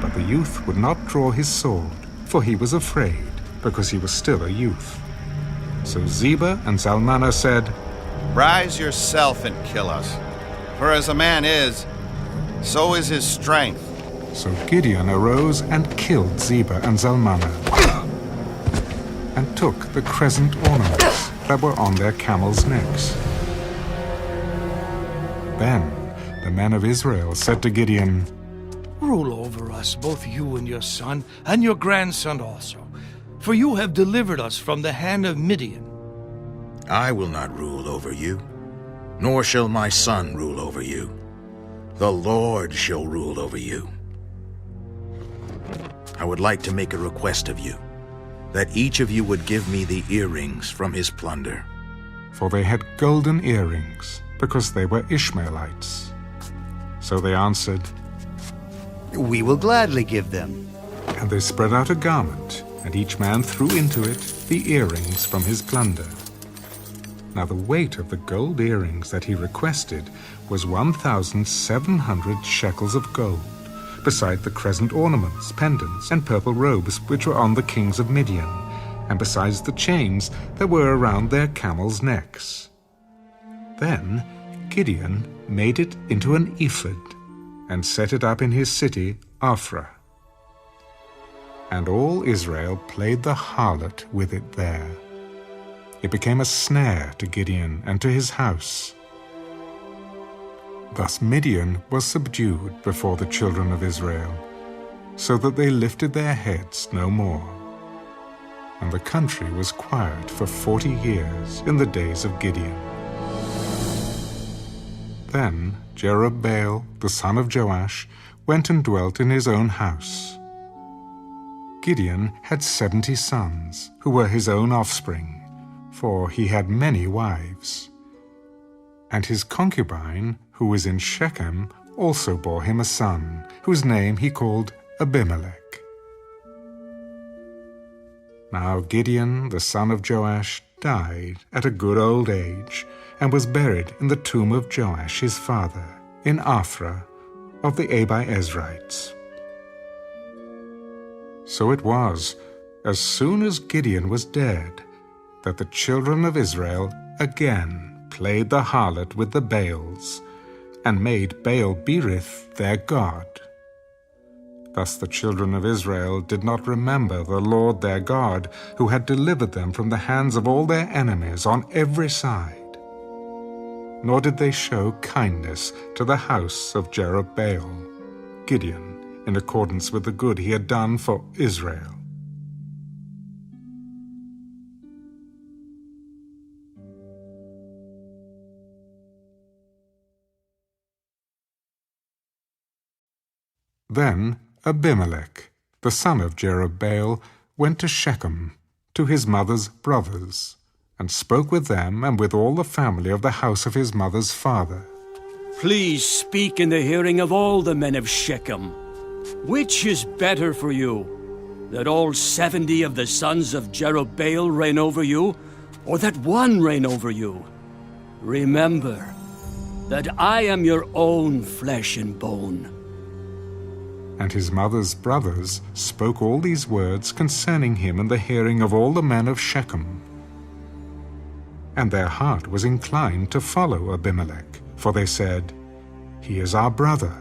But the youth would not draw his sword, for he was afraid, because he was still a youth. So Zebah and Zalmunna said, Rise yourself and kill us, for as a man is, so is his strength. So Gideon arose and killed Zebah and Zalmunna, and took the crescent ornaments that were on their camels' necks. Then the men of Israel said to Gideon, Rule over us, both you and your son, and your grandson also, for you have delivered us from the hand of Midian. I will not rule over you, nor shall my son rule over you. The Lord shall rule over you. I would like to make a request of you, that each of you would give me the earrings from his plunder. For they had golden earrings, because they were Ishmaelites. So they answered, We will gladly give them. And they spread out a garment, and each man threw into it the earrings from his plunder. Now the weight of the gold earrings that he requested was 1,700 shekels of gold, beside the crescent ornaments, pendants, and purple robes which were on the kings of Midian, and besides the chains that were around their camels' necks. Then Gideon made it into an ephod, and set it up in his city, Ophrah. And all Israel played the harlot with it there. It became a snare to Gideon and to his house. Thus Midian was subdued before the children of Israel, so that they lifted their heads no more. And the country was quiet for 40 years in the days of Gideon. Then Jerubbaal, the son of Joash, went and dwelt in his own house. Gideon had 70 sons, who were his own offspring, for he had many wives. And his concubine, who was in Shechem, also bore him a son, whose name he called Abimelech. Now Gideon, the son of Joash, died at a good old age, and was buried in the tomb of Joash his father, in Ophrah of the Abiezrites. So it was, as soon as Gideon was dead, that the children of Israel again played the harlot with the Baals, and made Baal-berith their god. Thus the children of Israel did not remember the Lord their God, who had delivered them from the hands of all their enemies on every side. Nor did they show kindness to the house of Jerubbaal, Gideon, in accordance with the good he had done for Israel. Then Abimelech, the son of Jerubbaal, went to Shechem, to his mother's brothers, and spoke with them and with all the family of the house of his mother's father. Please speak in the hearing of all the men of Shechem. Which is better for you, that all 70 of the sons of Jerubbaal reign over you, or that one reign over you? Remember that I am your own flesh and bone. And his mother's brothers spoke all these words concerning him in the hearing of all the men of Shechem. And their heart was inclined to follow Abimelech, for they said, He is our brother.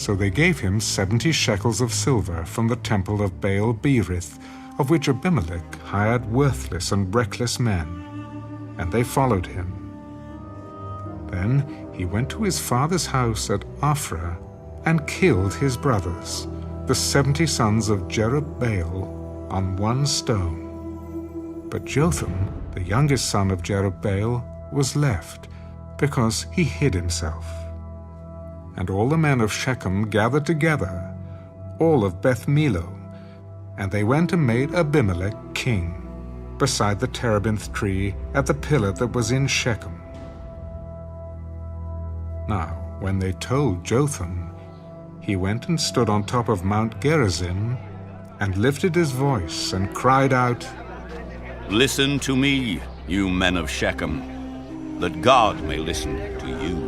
So they gave him 70 shekels of silver from the temple of Baal Berith, of which Abimelech hired worthless and reckless men, and they followed him. Then he went to his father's house at Ophrah and killed his brothers, the 70 sons of Jerubbaal, on one stone. But Jotham, the youngest son of Jerubbaal, was left, because he hid himself. And all the men of Shechem gathered together, all of Beth Millo, and they went and made Abimelech king, beside the terebinth tree at the pillar that was in Shechem. Now, when they told Jotham, he went and stood on top of Mount Gerizim, and lifted his voice and cried out, Listen to me, you men of Shechem, that God may listen to you.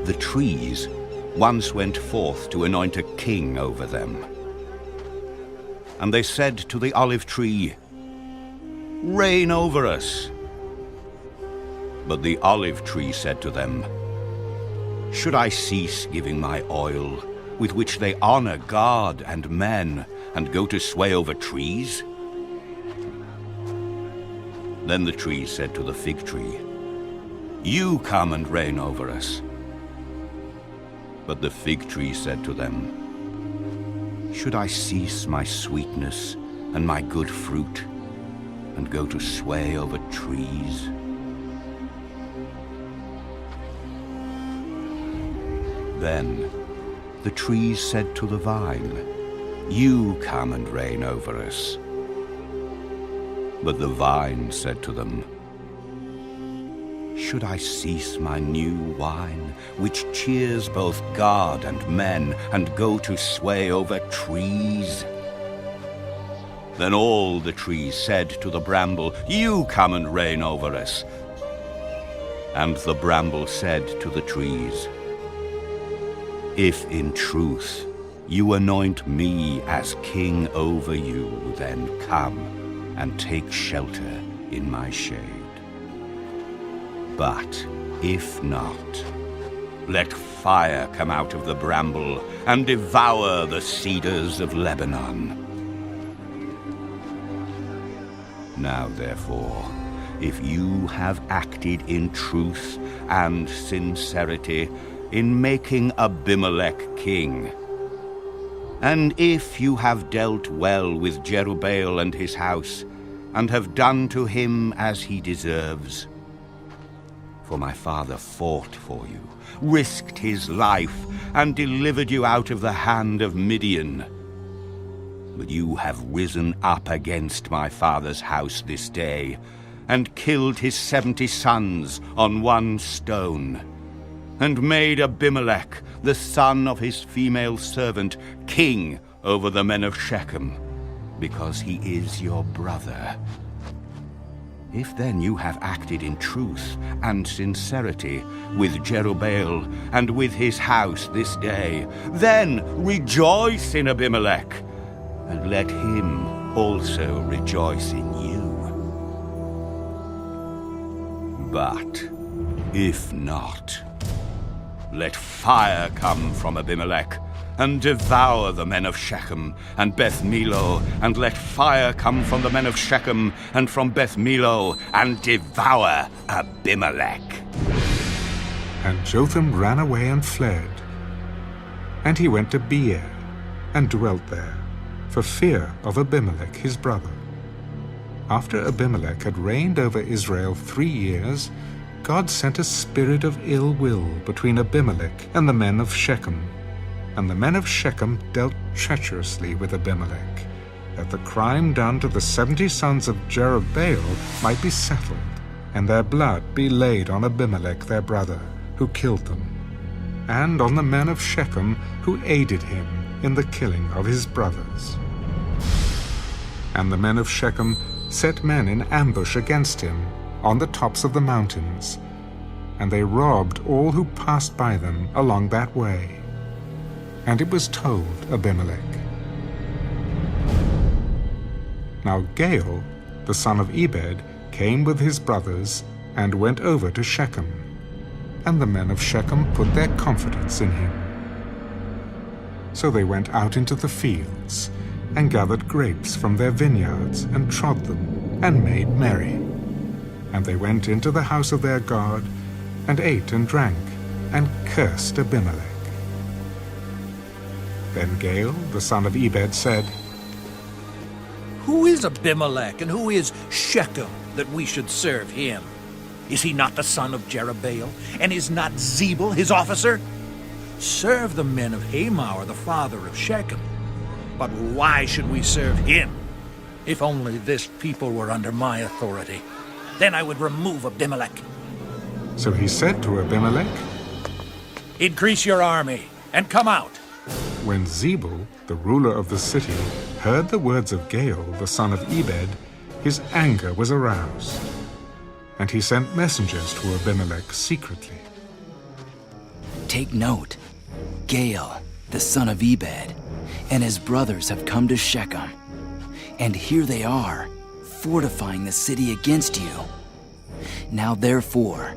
The trees once went forth to anoint a king over them. And they said to the olive tree, Reign over us. But the olive tree said to them, Should I cease giving my oil, with which they honor God and men, and go to sway over trees? Then the tree said to the fig tree, You come and reign over us. But the fig tree said to them, Should I cease my sweetness and my good fruit, and go to sway over trees? Then the trees said to the vine, You come and reign over us. But the vine said to them, Should I cease my new wine, which cheers both God and men, and go to sway over trees? Then all the trees said to the bramble, You come and reign over us. And the bramble said to the trees, If in truth you anoint me as king over you, then come and take shelter in my shade. But if not, let fire come out of the bramble and devour the cedars of Lebanon. Now therefore, if you have acted in truth and sincerity in making Abimelech king, and if you have dealt well with Jerubbaal and his house, and have done to him as he deserves, for my father fought for you, risked his life, and delivered you out of the hand of Midian. But you have risen up against my father's house this day, and killed his 70 sons on one stone, and made Abimelech, the son of his female servant, king over the men of Shechem, because he is your brother. If then you have acted in truth and sincerity with Jerubbaal and with his house this day, then rejoice in Abimelech, and let him also rejoice in you. But if not, let fire come from Abimelech, and devour the men of Shechem and Beth Millo, and let fire come from the men of Shechem and from Beth Millo, and devour Abimelech. And Jotham ran away and fled. And he went to Beer, and dwelt there, for fear of Abimelech his brother. After Abimelech had reigned over Israel 3 years, God sent a spirit of ill will between Abimelech and the men of Shechem. And the men of Shechem dealt treacherously with Abimelech, that the crime done to the 70 sons of Jerubbaal might be settled, and their blood be laid on Abimelech their brother, who killed them, and on the men of Shechem who aided him in the killing of his brothers. And the men of Shechem set men in ambush against him on the tops of the mountains, and they robbed all who passed by them along that way. And it was told Abimelech. Now Gaal, the son of Ebed, came with his brothers and went over to Shechem. And the men of Shechem put their confidence in him. So they went out into the fields, and gathered grapes from their vineyards, and trod them, and made merry. And they went into the house of their God, and ate and drank, and cursed Abimelech. Then Gaal, the son of Ebed, said, Who is Abimelech, and who is Shechem, that we should serve him? Is he not the son of Jerubbaal, and is not Zebul his officer? Serve the men of Hamor, the father of Shechem. But why should we serve him? If only this people were under my authority, then I would remove Abimelech. So he said to Abimelech, Increase your army, and come out. When Zebul, the ruler of the city, heard the words of Gaal, the son of Ebed, his anger was aroused. And he sent messengers to Abimelech secretly. Take note, Gaal, the son of Ebed, and his brothers have come to Shechem, and here they are, fortifying the city against you. Now therefore,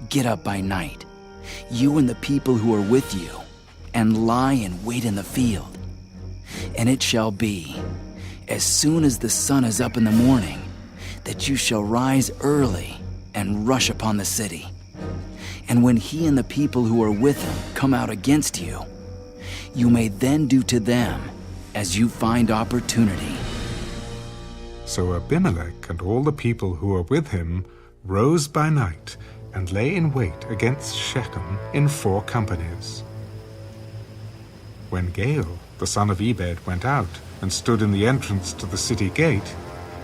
get up by night, you and the people who are with you, and lie and wait in the field. And it shall be, as soon as the sun is up in the morning, that you shall rise early and rush upon the city. And when he and the people who are with him come out against you, you may then do to them as you find opportunity. So Abimelech and all the people who were with him rose by night and lay in wait against Shechem in 4 companies. When Gaal, the son of Ebed, went out and stood in the entrance to the city gate,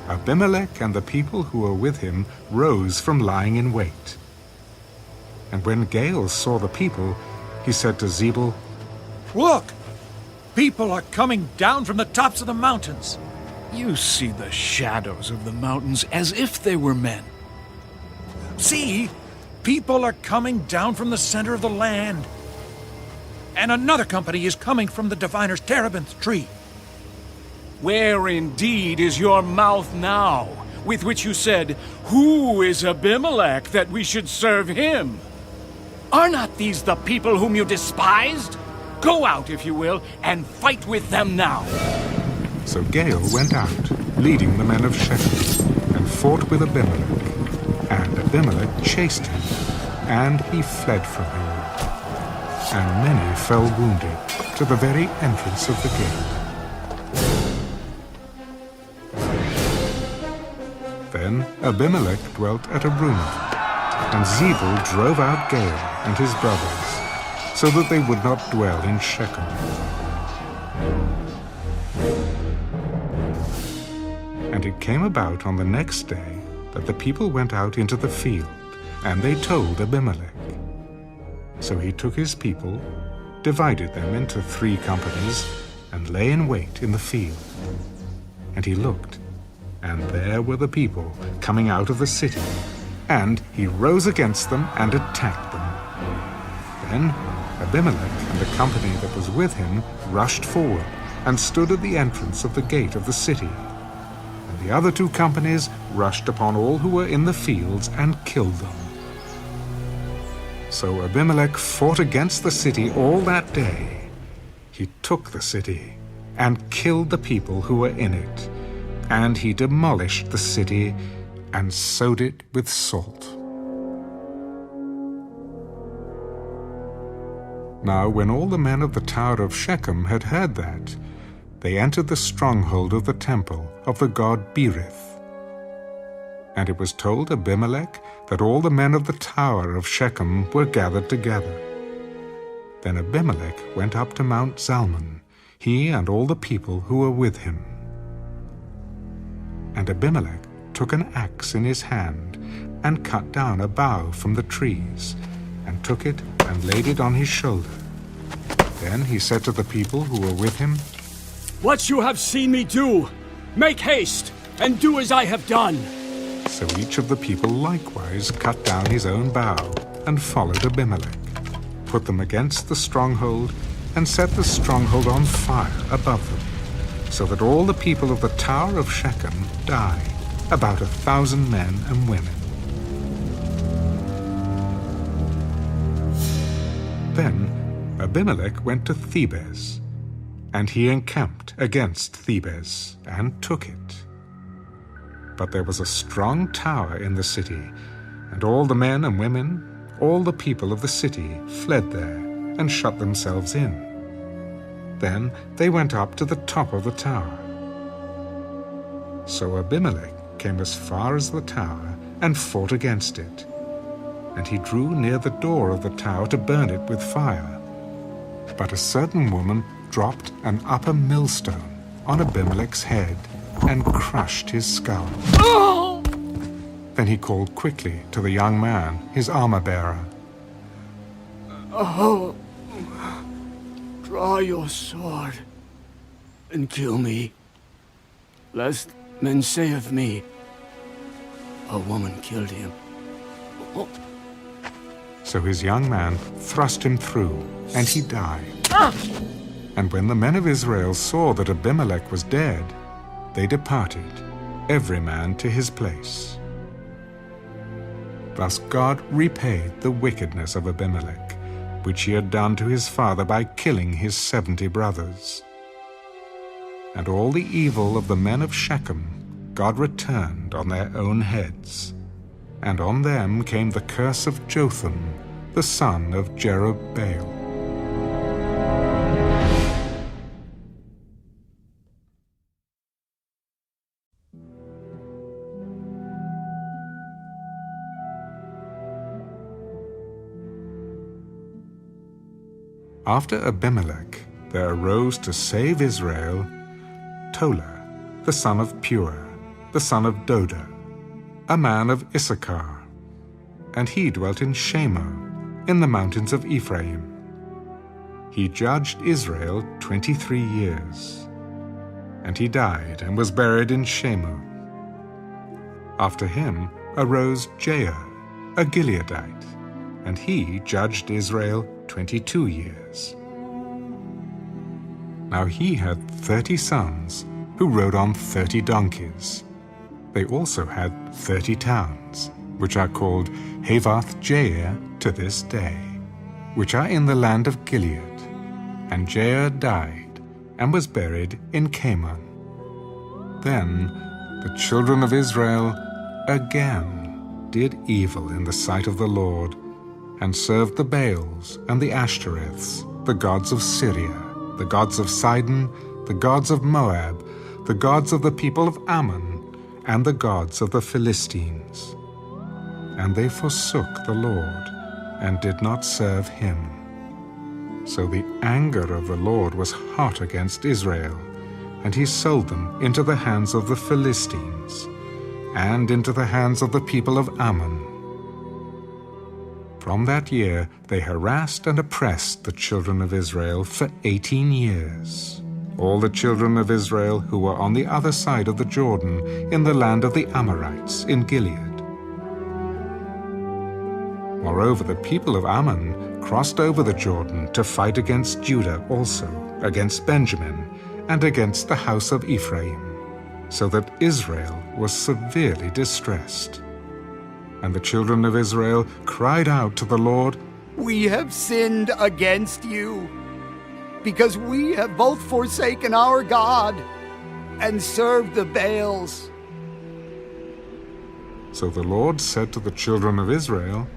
Abimelech and the people who were with him rose from lying in wait. And when Gaal saw the people, he said to Zebul, Look! People are coming down from the tops of the mountains. You see the shadows of the mountains as if they were men. See! People are coming down from the center of the land. And another company is coming from the diviner's terebinth tree. Where indeed is your mouth now, with which you said, Who is Abimelech that we should serve him? Are not these the people whom you despised? Go out, if you will, and fight with them now. So Gaal went out, leading the men of Shechem, and fought with Abimelech. And Abimelech chased him, and he fled from him. And many fell wounded to the very entrance of the gate. Then Abimelech dwelt at Arunah, and Zebul drove out Gaal and his brothers, so that they would not dwell in Shechem. And it came about on the next day that the people went out into the field, and they told Abimelech. So he took his people, divided them into 3 companies, and lay in wait in the field. And he looked, and there were the people coming out of the city, and he rose against them and attacked them. Then Abimelech and the company that was with him rushed forward and stood at the entrance of the gate of the city. And the other 2 companies rushed upon all who were in the fields and killed them. So Abimelech fought against the city all that day. He took the city and killed the people who were in it, and he demolished the city and sowed it with salt. Now when all the men of the tower of Shechem had heard that, they entered the stronghold of the temple of the god Berith. And it was told Abimelech that all the men of the tower of Shechem were gathered together. Then Abimelech went up to Mount Zalmon, he and all the people who were with him. And Abimelech took an axe in his hand, and cut down a bough from the trees, and took it and laid it on his shoulder. Then he said to the people who were with him, What you have seen me do, make haste, and do as I have done. So each of the people likewise cut down his own bough, and followed Abimelech, put them against the stronghold, and set the stronghold on fire above them, so that all the people of the tower of Shechem died, about 1,000 men and women. Then Abimelech went to Thebez, and he encamped against Thebes and took it. But there was a strong tower in the city, and all the men and women, all the people of the city, fled there and shut themselves in. Then they went up to the top of the tower. So Abimelech came as far as the tower and fought against it. And he drew near the door of the tower to burn it with fire. But a certain woman dropped an upper millstone on Abimelech's head and crushed his skull. Then he called quickly to the young man, his armor-bearer. Draw your sword and kill me, lest men say of me, a woman killed him. So his young man thrust him through, and he died. And when the men of Israel saw that Abimelech was dead, they departed, every man to his place. Thus God repaid the wickedness of Abimelech, which he had done to his father by killing his 70 brothers. And all the evil of the men of Shechem God returned on their own heads, and on them came the curse of Jotham, the son of Jerubbaal. After Abimelech, there arose to save Israel Tola, the son of Pur, the son of Doda, a man of Issachar, and he dwelt in Shamoh, in the mountains of Ephraim. He judged Israel 23 years, and he died and was buried in Shamoh. After him arose Jair, a Gileadite, and he judged Israel 22 years. Now he had 30 sons who rode on 30 donkeys. They also had 30 towns, which are called Havoth-Jair to this day, which are in the land of Gilead. And Jair died and was buried in Camon. Then the children of Israel again did evil in the sight of the Lord, and served the Baals and the Ashtoreths, the gods of Syria, the gods of Sidon, the gods of Moab, the gods of the people of Ammon, and the gods of the Philistines. And they forsook the Lord, and did not serve him. So the anger of the Lord was hot against Israel, and he sold them into the hands of the Philistines, and into the hands of the people of Ammon. From that year they harassed and oppressed the children of Israel for 18 years. All the children of Israel who were on the other side of the Jordan, in the land of the Amorites, in Gilead. Moreover, the people of Ammon crossed over the Jordan to fight against Judah also, against Benjamin, and against the house of Ephraim, so that Israel was severely distressed. And the children of Israel cried out to the Lord, "We have sinned against you, because we have both forsaken our God and served the Baals." So the Lord said to the children of Israel,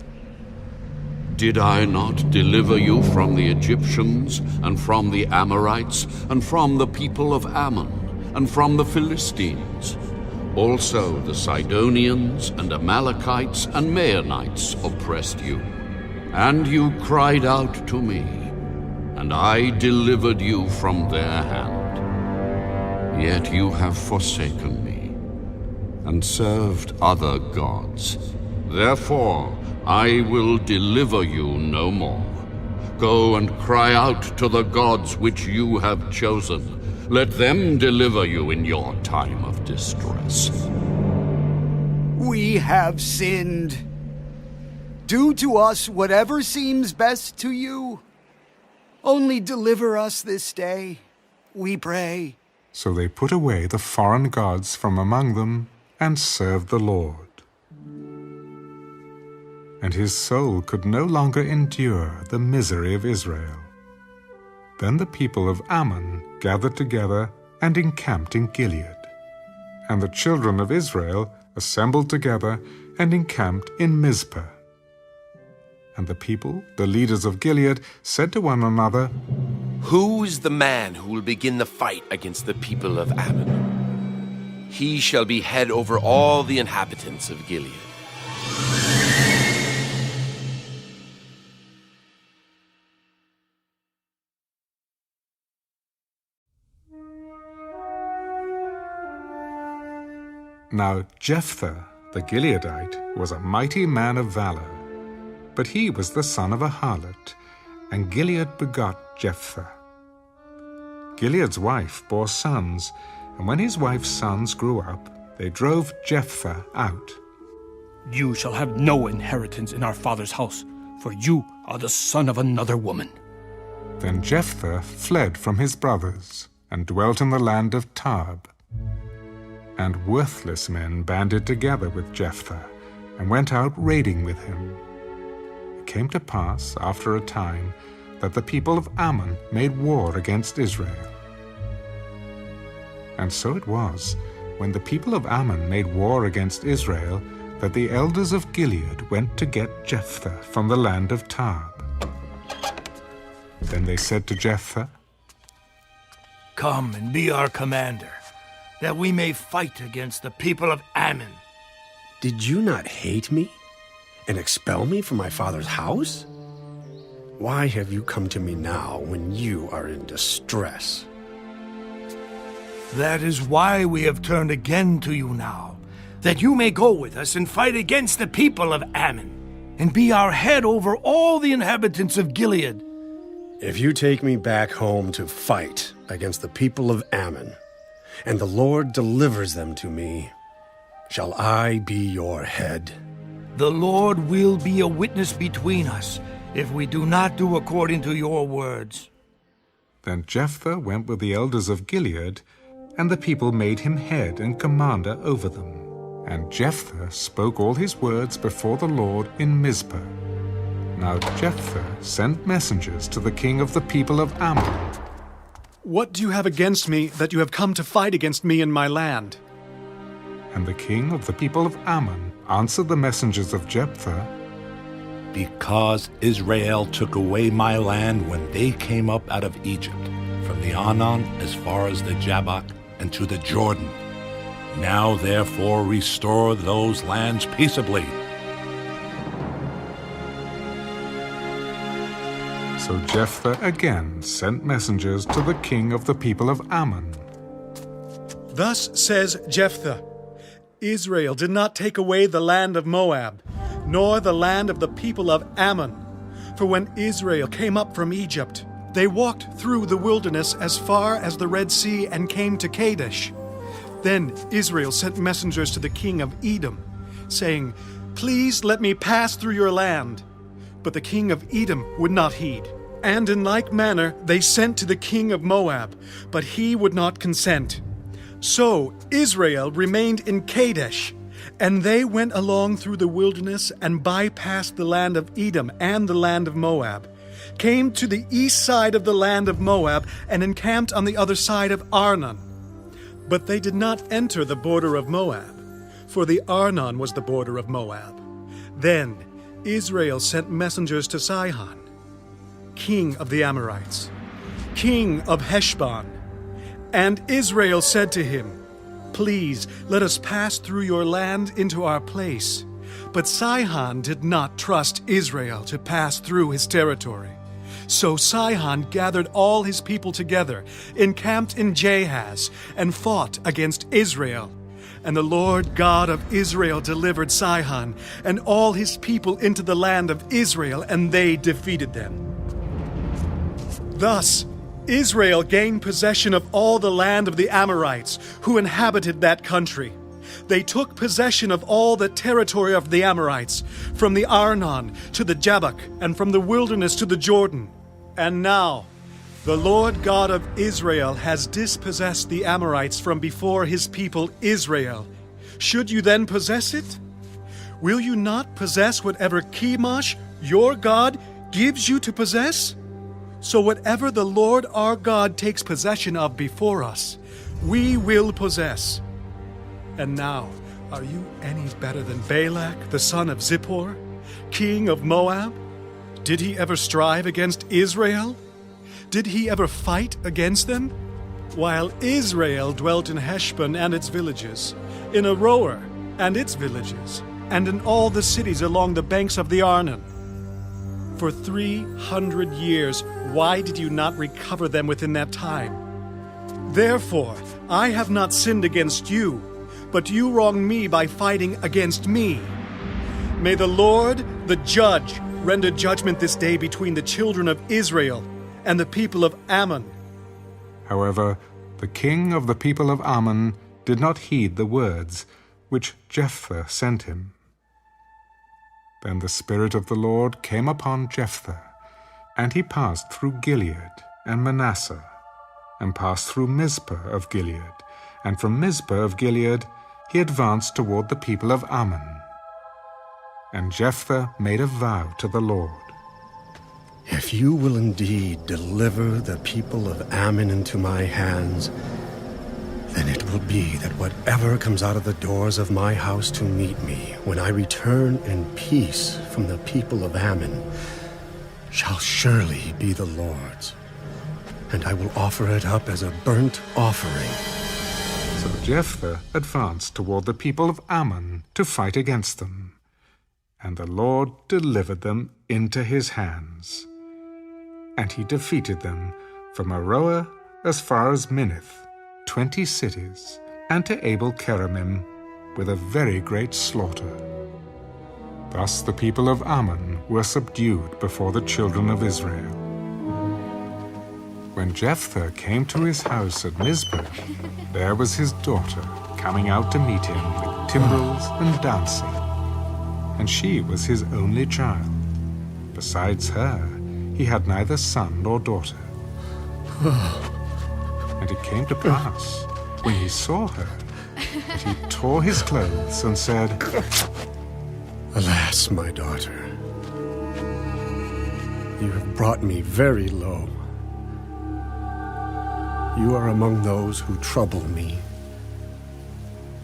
Did I not deliver you from the Egyptians, and from the Amorites, and from the people of Ammon, and from the Philistines? Also the Sidonians, and Amalekites, and Maonites oppressed you. And you cried out to me, and I delivered you from their hand. Yet you have forsaken me, and served other gods. Therefore I will deliver you no more. Go and cry out to the gods which you have chosen. Let them deliver you in your time of distress. We have sinned. Do to us whatever seems best to you. Only deliver us this day, we pray. So they put away the foreign gods from among them and served the Lord. And his soul could no longer endure the misery of Israel. Then the people of Ammon gathered together and encamped in Gilead. And the children of Israel assembled together and encamped in Mizpah. And the people, the leaders of Gilead, said to one another, "Who is the man who will begin the fight against the people of Ammon? He shall be head over all the inhabitants of Gilead." Now Jephthah, the Gileadite, was a mighty man of valor. But he was the son of a harlot, and Gilead begot Jephthah. Gilead's wife bore sons, and when his wife's sons grew up, they drove Jephthah out. "You shall have no inheritance in our father's house, for you are the son of another woman." Then Jephthah fled from his brothers, and dwelt in the land of Tarb. And worthless men banded together with Jephthah, and went out raiding with him. It came to pass, after a time, that the people of Ammon made war against Israel. And so it was, when the people of Ammon made war against Israel, that the elders of Gilead went to get Jephthah from the land of Tarb. Then they said to Jephthah, "Come and be our commander, that we may fight against the people of Ammon." Did you not hate me and expel me from my father's house? Why have you come to me now when you are in distress? That is why we have turned again to you now, that you may go with us and fight against the people of Ammon, and be our head over all the inhabitants of Gilead. If you take me back home to fight against the people of Ammon, and the Lord delivers them to me, shall I be your head? The Lord will be a witness between us, if we do not do according to your words. Then Jephthah went with the elders of Gilead, and the people made him head and commander over them. And Jephthah spoke all his words before the Lord in Mizpah. Now Jephthah sent messengers to the king of the people of Ammon. "What do you have against me that you have come to fight against me in my land?" And the king of the people of Ammon answered the messengers of Jephthah, "Because Israel took away my land when they came up out of Egypt, from the Arnon as far as the Jabbok and to the Jordan. Now therefore restore those lands peaceably." So Jephthah again sent messengers to the king of the people of Ammon. "Thus says Jephthah, Israel did not take away the land of Moab, nor the land of the people of Ammon. For when Israel came up from Egypt, they walked through the wilderness as far as the Red Sea and came to Kadesh. Then Israel sent messengers to the king of Edom, saying, 'Please let me pass through your land.' But the king of Edom would not heed. And in like manner they sent to the king of Moab, but he would not consent. So Israel remained in Kadesh, and they went along through the wilderness and bypassed the land of Edom and the land of Moab, came to the east side of the land of Moab, and encamped on the other side of Arnon. But they did not enter the border of Moab, for the Arnon was the border of Moab. Then Israel sent messengers to Sihon, king of the Amorites, king of Heshbon. And Israel said to him, 'Please let us pass through your land into our place.' But Sihon did not trust Israel to pass through his territory. So Sihon gathered all his people together, encamped in Jahaz, and fought against Israel. And the Lord God of Israel delivered Sihon and all his people into the land of Israel, and they defeated them. Thus Israel gained possession of all the land of the Amorites who inhabited that country. They took possession of all the territory of the Amorites, from the Arnon to the Jabbok, and from the wilderness to the Jordan. And now the Lord God of Israel has dispossessed the Amorites from before his people Israel. Should you then possess it? Will you not possess whatever Chemosh, your God, gives you to possess? So whatever the Lord our God takes possession of before us, we will possess. And now, are you any better than Balak, the son of Zippor, king of Moab? Did he ever strive against Israel? Did he ever fight against them? While Israel dwelt in Heshbon and its villages, in Aroer and its villages, and in all the cities along the banks of the Arnon. For 300 years, why did you not recover them within that time? Therefore, I have not sinned against you, but you wronged me by fighting against me. May the Lord, the judge, render judgment this day between the children of Israel and the people of Ammon. However, the king of the people of Ammon did not heed the words which Jephthah sent him. Then the Spirit of the Lord came upon Jephthah, and he passed through Gilead and Manasseh, and passed through Mizpah of Gilead, and from Mizpah of Gilead he advanced toward the people of Ammon. And Jephthah made a vow to the Lord. If you will indeed deliver the people of Ammon into my hands, then it will be that whatever comes out of the doors of my house to meet me when I return in peace from the people of Ammon shall surely be the Lord's, and I will offer it up as a burnt offering. So Jephthah advanced toward the people of Ammon to fight against them, and the Lord delivered them into his hands. And he defeated them from Aroer as far as Minnith, 20 cities, and to Abel-keramim with a very great slaughter. Thus the people of Ammon were subdued before the children of Israel. When Jephthah came to his house at Mizpah, there was his daughter coming out to meet him with timbrels and dancing, and she was his only child. Besides her, he had neither son nor daughter. And it came to pass, when he saw her, that he tore his clothes and said, Alas, my daughter, you have brought me very low. You are among those who trouble me,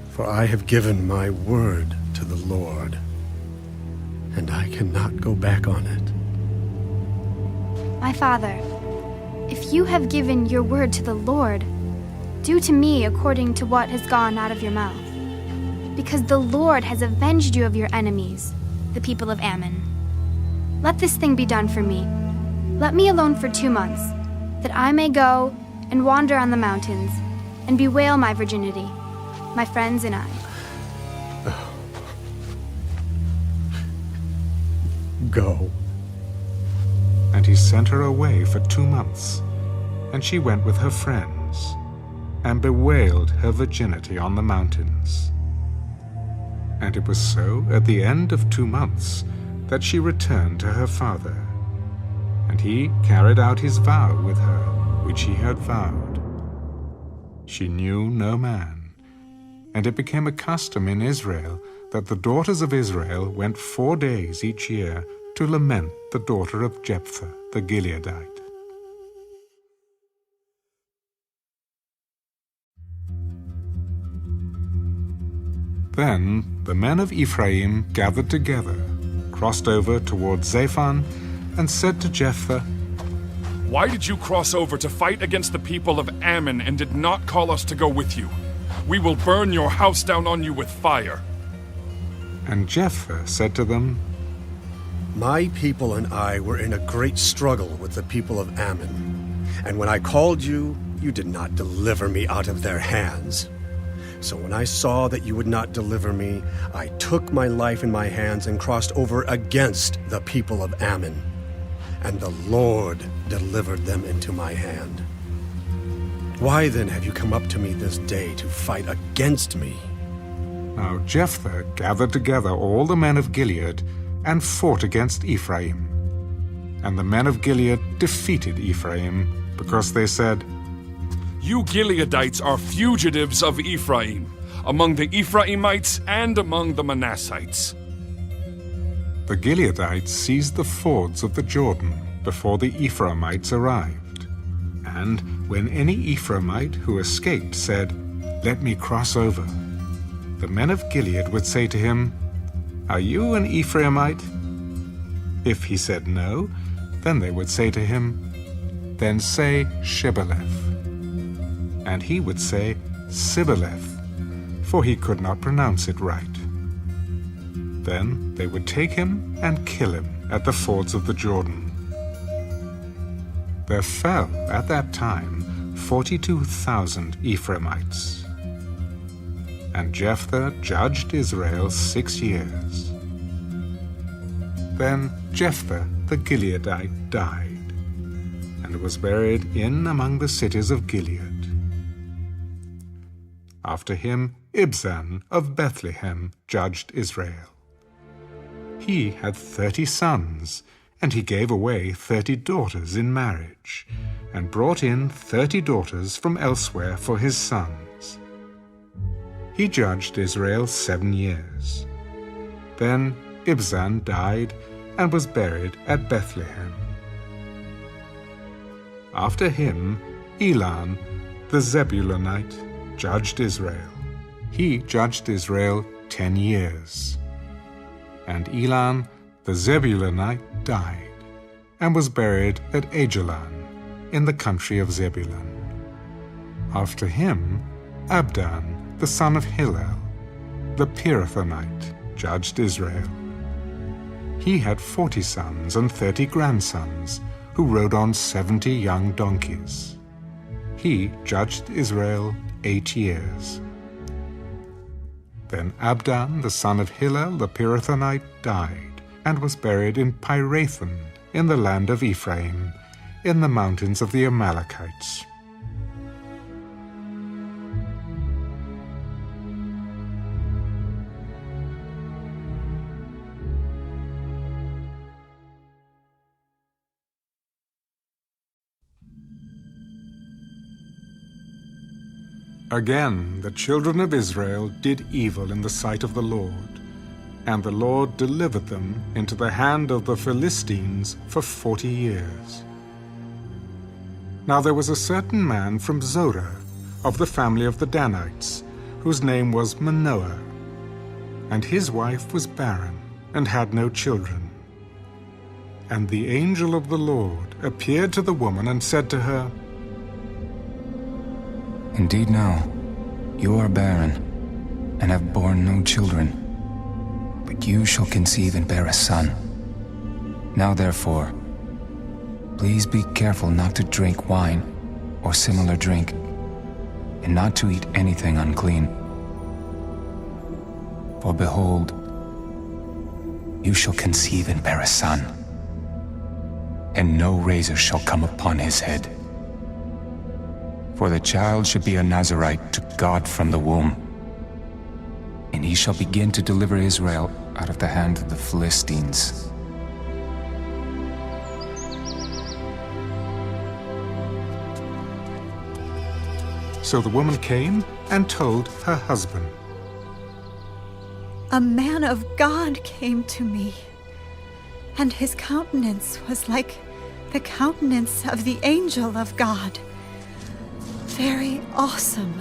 for I have given my word to the Lord, and I cannot go back on it. My father, if you have given your word to the Lord, do to me according to what has gone out of your mouth. Because the Lord has avenged you of your enemies, the people of Ammon. Let this thing be done for me. Let me alone for 2 months, that I may go and wander on the mountains, and bewail my virginity, my friends and I. Go. And he sent her away for 2 months, and she went with her friends, and bewailed her virginity on the mountains. And it was so at the end of 2 months that she returned to her father, and he carried out his vow with her, which he had vowed. She knew no man, and it became a custom in Israel that the daughters of Israel went 4 days each year to lament the daughter of Jephthah the Gileadite. Then the men of Ephraim gathered together, crossed over toward Zaphon, and said to Jephthah, Why did you cross over to fight against the people of Ammon and did not call us to go with you? We will burn your house down on you with fire. And Jephthah said to them, My people and I were in a great struggle with the people of Ammon, and when I called you, you did not deliver me out of their hands. So when I saw that you would not deliver me, I took my life in my hands and crossed over against the people of Ammon. And the Lord delivered them into my hand. Why then have you come up to me this day to fight against me? Now Jephthah gathered together all the men of Gilead and fought against Ephraim. And the men of Gilead defeated Ephraim, because they said, You Gileadites are fugitives of Ephraim, among the Ephraimites and among the Manassites. The Gileadites seized the fords of the Jordan, before the Ephraimites arrived. And when any Ephraimite who escaped said, "Let me cross over," the men of Gilead would say to him, "Are you an Ephraimite?" If he said no, then they would say to him, "Then say Shibboleth." And he would say Sibboleth, for he could not pronounce it right. Then they would take him and kill him at the fords of the Jordan. There fell at that time 42,000 Ephraimites. And Jephthah judged Israel 6 years. Then Jephthah the Gileadite died, and was buried in among the cities of Gilead. After him Ibzan of Bethlehem judged Israel. He had 30 sons, and he gave away 30 daughters in marriage, and brought in 30 daughters from elsewhere for his sons. He judged Israel 7 years. Then Ibzan died and was buried at Bethlehem. After him, Elon the Zebulunite judged Israel. He judged Israel 10 years. And Elon the Zebulunite died, and was buried at Ajalon, in the country of Zebulun. After him, Abdon the son of Hillel, the Pirathonite, judged Israel. He had 40 sons and 30 grandsons, who rode on 70 young donkeys. He judged Israel 8 years. Then Abdon the son of Hillel the Pirathonite died, and was buried in Pirathon, in the land of Ephraim, in the mountains of the Amalekites. Again, the children of Israel did evil in the sight of the Lord, and the Lord delivered them into the hand of the Philistines for 40 years. Now there was a certain man from Zorah, of the family of the Danites, whose name was Manoah, and his wife was barren, and had no children. And the angel of the Lord appeared to the woman and said to her, "Indeed now, you are barren, and have borne no children, but you shall conceive and bear a son. Now therefore, please be careful not to drink wine or similar drink, and not to eat anything unclean. For behold, you shall conceive and bear a son, and no razor shall come upon his head. For the child should be a Nazirite to God from the womb, and he shall begin to deliver Israel out of the hand of the Philistines." So the woman came and told her husband. "A man of God came to me, and his countenance was like the countenance of the angel of God. Very awesome.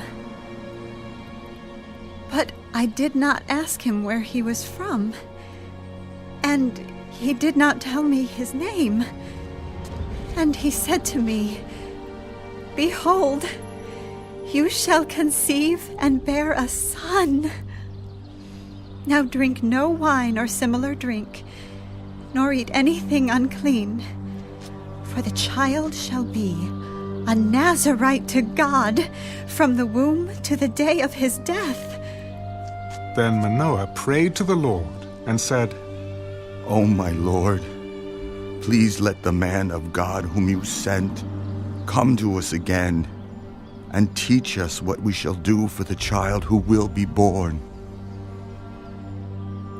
But I did not ask him where he was from, and he did not tell me his name. And he said to me, 'Behold, you shall conceive and bear a son. Now drink no wine or similar drink, nor eat anything unclean, for the child shall be a Nazirite to God from the womb to the day of his death.'" Then Manoah prayed to the Lord and said, "O my Lord, please let the man of God whom you sent come to us again, and teach us what we shall do for the child who will be born."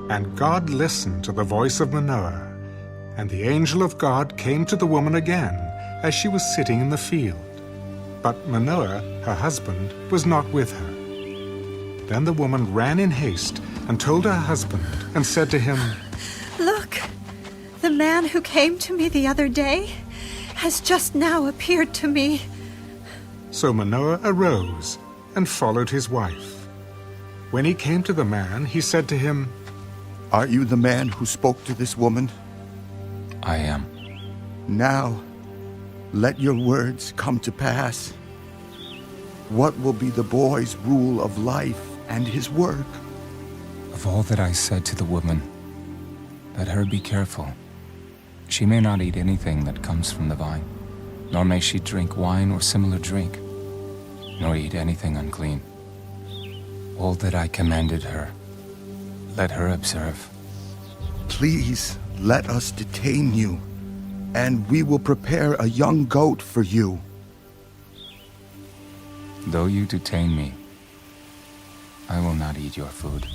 And God listened to the voice of Manoah, and the angel of God came to the woman again, as she was sitting in the field. But Manoah, her husband, was not with her. Then the woman ran in haste and told her husband, and said to him, "Look, the man who came to me the other day has just now appeared to me. So Manoah arose and followed his wife. When he came to the man, he said to him, "Are you the man who spoke to this woman?" I am. Now, let your words come to pass. What will be the boy's rule of life and his work? Of all that I said to the woman, let her be careful. She may not eat anything that comes from the vine, nor may she drink wine or similar drink, nor eat anything unclean. All that I commanded her, let her observe. Please let us detain you, and we will prepare a young goat for you. Though you detain me, I will not eat your food.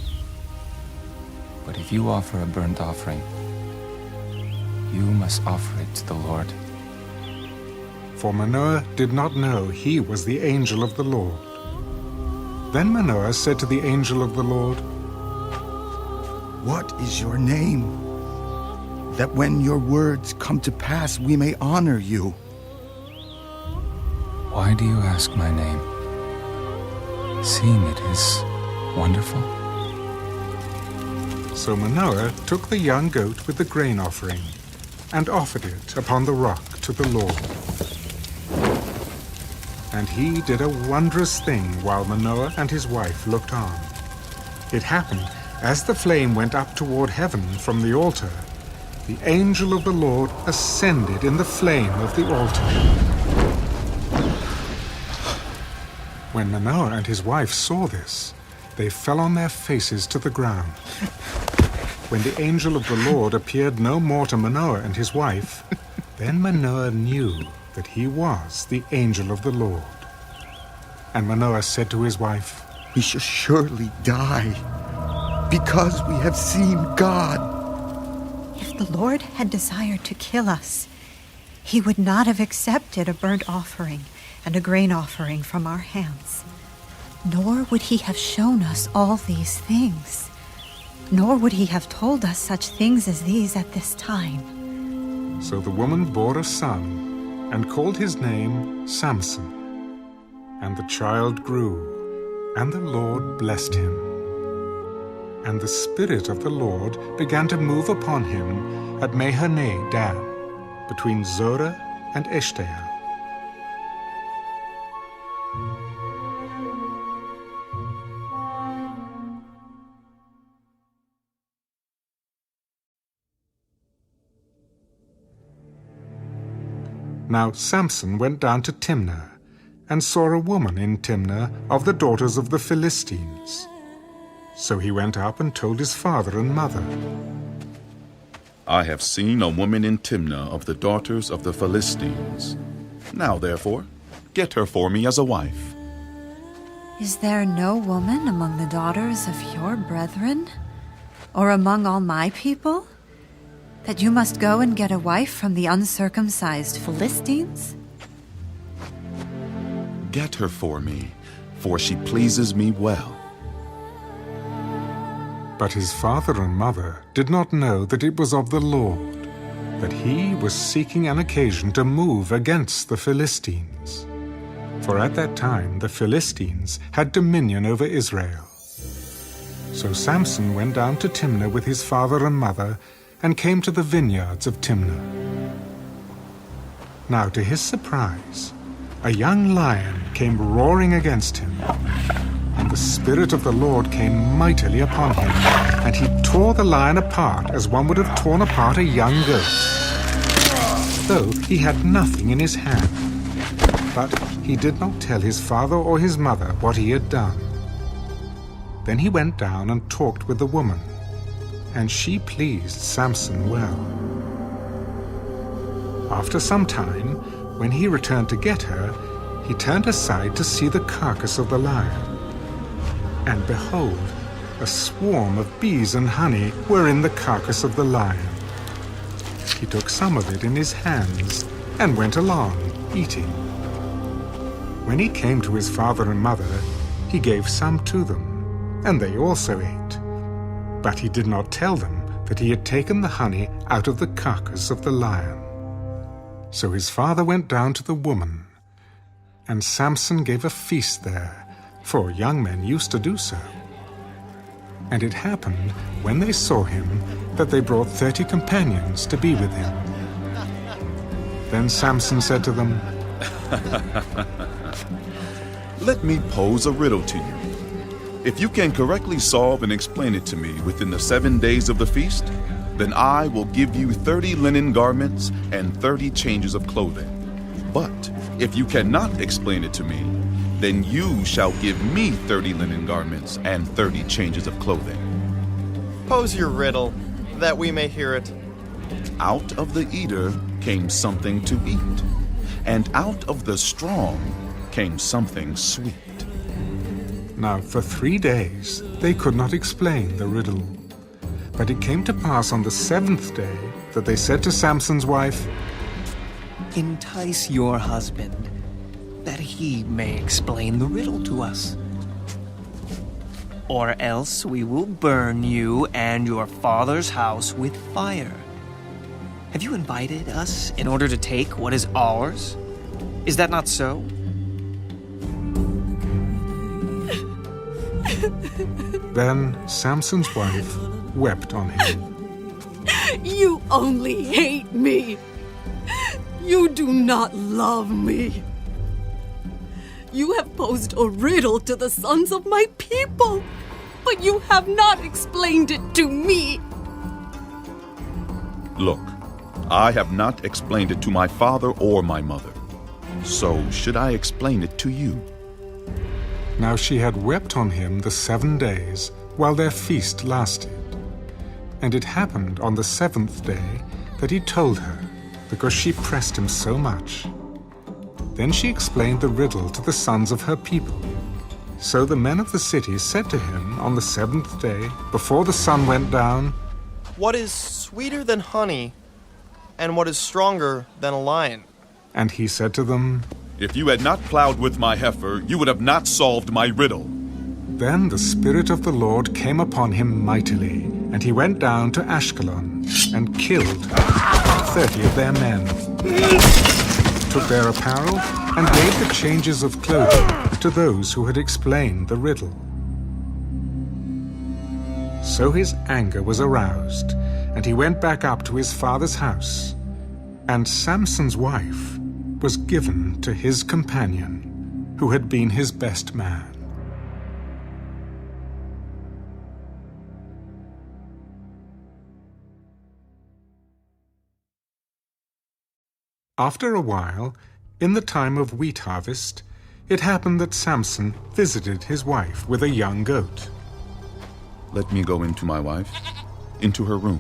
But if you offer a burnt offering, you must offer it to the Lord. For Manoah did not know he was the angel of the Lord. Then Manoah said to the angel of the Lord, "What is your name? That when your words come to pass, we may honor you." Why do you ask my name? Seeing it is wonderful. So Manoah took the young goat with the grain offering and offered it upon the rock to the Lord. And he did a wondrous thing while Manoah and his wife looked on. It happened, as the flame went up toward heaven from the altar, the angel of the Lord ascended in the flame of the altar. When Manoah and his wife saw this, they fell on their faces to the ground. When the angel of the Lord appeared no more to Manoah and his wife, then Manoah knew that he was the angel of the Lord. And Manoah said to his wife, "We shall surely die, because we have seen God." If the Lord had desired to kill us, he would not have accepted a burnt offering and a grain offering from our hands. Nor would he have shown us all these things. Nor would he have told us such things as these at this time. So the woman bore a son and called his name Samson. And the child grew, and the Lord blessed him. And the Spirit of the Lord began to move upon him at Mahaneh Dan, between Zorah and Eshtaol. Now Samson went down to Timnah, and saw a woman in Timnah of the daughters of the Philistines. So he went up and told his father and mother. "I have seen a woman in Timnah of the daughters of the Philistines. Now, therefore, get her for me as a wife." Is there no woman among the daughters of your brethren, or among all my people, that you must go and get a wife from the uncircumcised Philistines? Get her for me, for she pleases me well. But his father and mother did not know that it was of the Lord, that he was seeking an occasion to move against the Philistines. For at that time the Philistines had dominion over Israel. So Samson went down to Timnah with his father and mother, and came to the vineyards of Timnah. Now to his surprise, a young lion came roaring against him, and the Spirit of the Lord came mightily upon him, and he tore the lion apart as one would have torn apart a young goat, though he had nothing in his hand. But he did not tell his father or his mother what he had done. Then he went down and talked with the woman, and she pleased Samson well. After some time, when he returned to get her, he turned aside to see the carcass of the lion. And behold, a swarm of bees and honey were in the carcass of the lion. He took some of it in his hands and went along, eating. When he came to his father and mother, he gave some to them, and they also ate. But he did not tell them that he had taken the honey out of the carcass of the lion. So his father went down to the woman, and Samson gave a feast there, for young men used to do so. And it happened, when they saw him, that they brought 30 companions to be with him. Then Samson said to them, Let me pose a riddle to you. If you can correctly solve and explain it to me within the 7 days of the feast, then I will give you 30 linen garments and 30 changes of clothing. But if you cannot explain it to me, then you shall give me 30 linen garments and 30 changes of clothing. Pose your riddle, that we may hear it. Out of the eater came something to eat, and out of the strong came something sweet. Now for 3 days they could not explain the riddle. But it came to pass on the 7th day that they said to Samson's wife, Entice your husband, that he may explain the riddle to us. Or else we will burn you and your father's house with fire. Have you invited us in order to take what is ours? Is that not so? Then Samson's wife wept on him. You only hate me. You do not love me. You have posed a riddle to the sons of my people, but you have not explained it to me. Look, I have not explained it to my father or my mother. So should I explain it to you? Now she had wept on him the 7 days while their feast lasted. And it happened on the 7th day that he told her, because she pressed him so much. Then she explained the riddle to the sons of her people. So the men of the city said to him on the 7th day, before the sun went down, What is sweeter than honey, and what is stronger than a lion? And he said to them, If you had not plowed with my heifer, you would have not solved my riddle. Then the Spirit of the Lord came upon him mightily, and he went down to Ashkelon and killed 30 of their men, took their apparel, and gave the changes of clothing to those who had explained the riddle. So his anger was aroused, and he went back up to his father's house. And Samson's wife was given to his companion, who had been his best man. After a while, in the time of wheat harvest, it happened that Samson visited his wife with a young goat. Let me go into my wife, into her room.